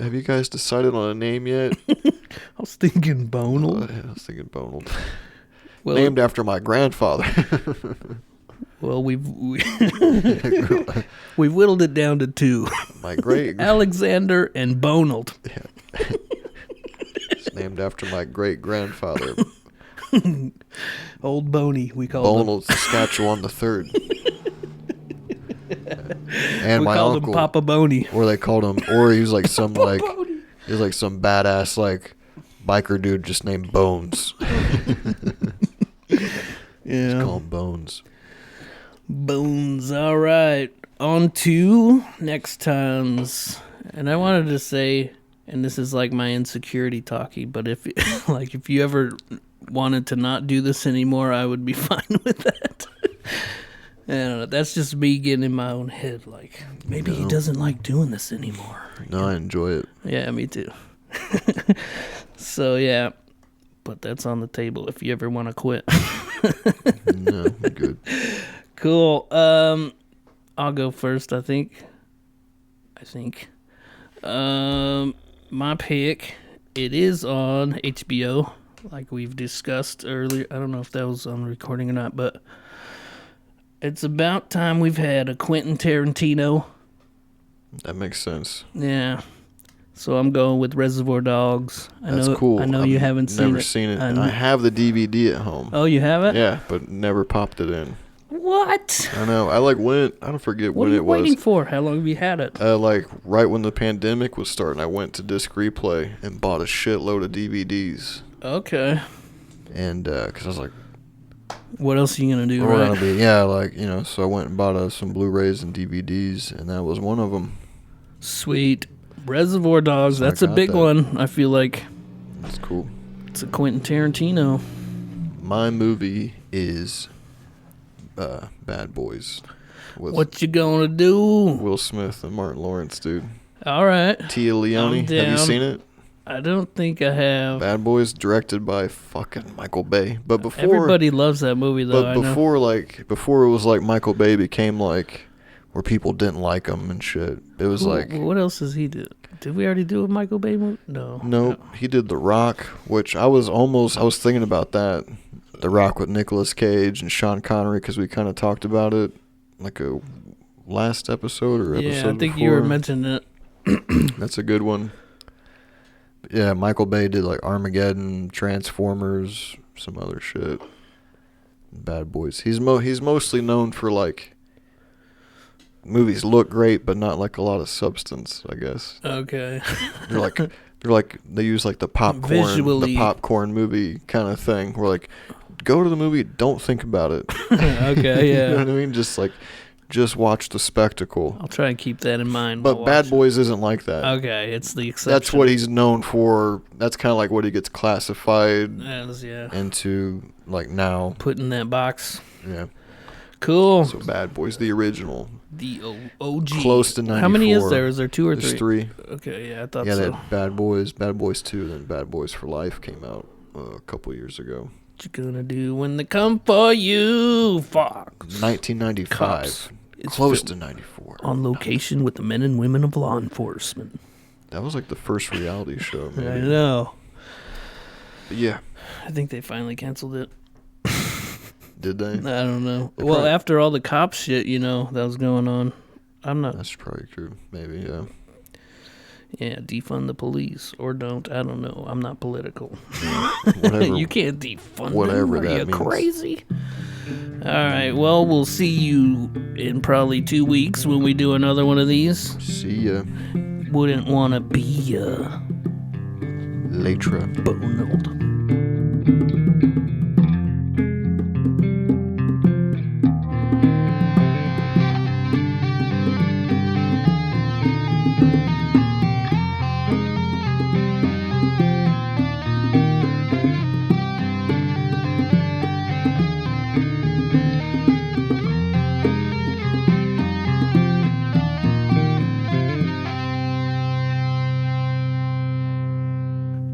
have you guys decided on a name yet? I was thinking Bonald. I was thinking Bonald. Well, named after my grandfather. Well, we've whittled it down to 2. My great Alexander and Bonald. Yeah. It's named after my great grandfather. Old Boney, we called him. Bonald, Saskatchewan the Third. And we my called uncle, him Papa Boney. or they called him, or he was like some like, he was like some badass like biker dude just named Bones. Yeah, just call him Bones. Bones. All right, on to next times. And I wanted to say, and this is like my insecurity talkie, but if if you ever wanted to not do this anymore, I would be fine with that. I don't know. That's just me getting in my own head. Like, maybe he doesn't like doing this anymore. No, I enjoy it. Yeah, me too. So, yeah. But that's on the table if you ever want to quit. No, I'm good. Cool. I'll go first, I think. My pick, it is on HBO, like we've discussed earlier. I don't know if that was on recording or not, but... It's about time we've had a Quentin Tarantino. That makes sense. Yeah. So I'm going with Reservoir Dogs. That's cool. I know you haven't seen it. Never seen it. And I have the DVD at home. Oh, you have it? Yeah, but never popped it in. What? I know. I went. I don't forget What when are you it was. waiting for? How long have you had it? Right when the pandemic was starting, I went to Disc Replay and bought a shitload of DVDs. Okay. And because I was like, what else are you gonna do? we're Right? gonna be, yeah, so I went and bought some Blu-rays and DVDs, and that was one of them. Sweet. Reservoir Dogs. So I That's a got big that. one. I feel like That's cool. it's a Quentin Tarantino. My movie is Bad Boys. With What you gonna do? Will Smith and Martin Lawrence, dude. All right. Tia Leone. I'm Have you down. seen it? I don't think I have. Bad Boys, directed by fucking Michael Bay. But before Everybody loves that movie, though. But before it was like Michael Bay became like where people didn't like him and shit. It was like, what else does he do? Did we already do a Michael Bay movie? No. nope. He did The Rock, which I was thinking about that. The Rock with Nicolas Cage and Sean Connery, because we kind of talked about it like a last episode or episode Yeah, I think before. you were mentioning it. That's a good one. Yeah, Michael Bay did like Armageddon, Transformers, some other shit. Bad Boys. He's mostly known for like movies look great, but not like a lot of substance, I guess. Okay. They use like the Visually. popcorn movie kind of thing. Where like, go to the movie, don't think about it. Okay, yeah. You know what I mean? Just watch the spectacle. I'll try and keep that in mind. But while Bad watching. Boys isn't like that. Okay, it's the exception. That's what he's known for. That's kind of like what he gets classified Yeah. into like now. Put in that box. Yeah. Cool. So Bad Boys, the original. The OG. Close to 94. How many is there? Is there two or There's three? 3. Okay, yeah, I thought Yeah, so. that Bad Boys 2, then Bad Boys for Life came out a couple years ago. What you gonna do when they come for you, Fox? 1995. Cops. It's Close filmed to 94. on location with the men and women of law enforcement. That was like the first reality show, maybe. I know. But yeah. I think they finally canceled it. Did they? I don't know. They Well, probably- after all the cop shit, that was going on. I'm not. That's probably true. Maybe, yeah. Yeah, defund the police or don't. I don't know. I'm not political. Whatever. You can't defund Whatever them. Are that you means. crazy? All right. Well, we'll see you in probably 2 weeks when we do another one of these. See ya Wouldn't want to be later. Arnold.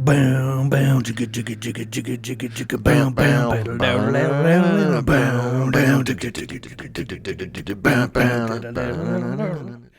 Bow, bow, jigga, jigga, jigga, jigga, jigga, jigga, bow, bow, bow, bow, bow, bow, bow, jigga, jigga, jigga, jigga, jigga, jigga, bow, bow, bow.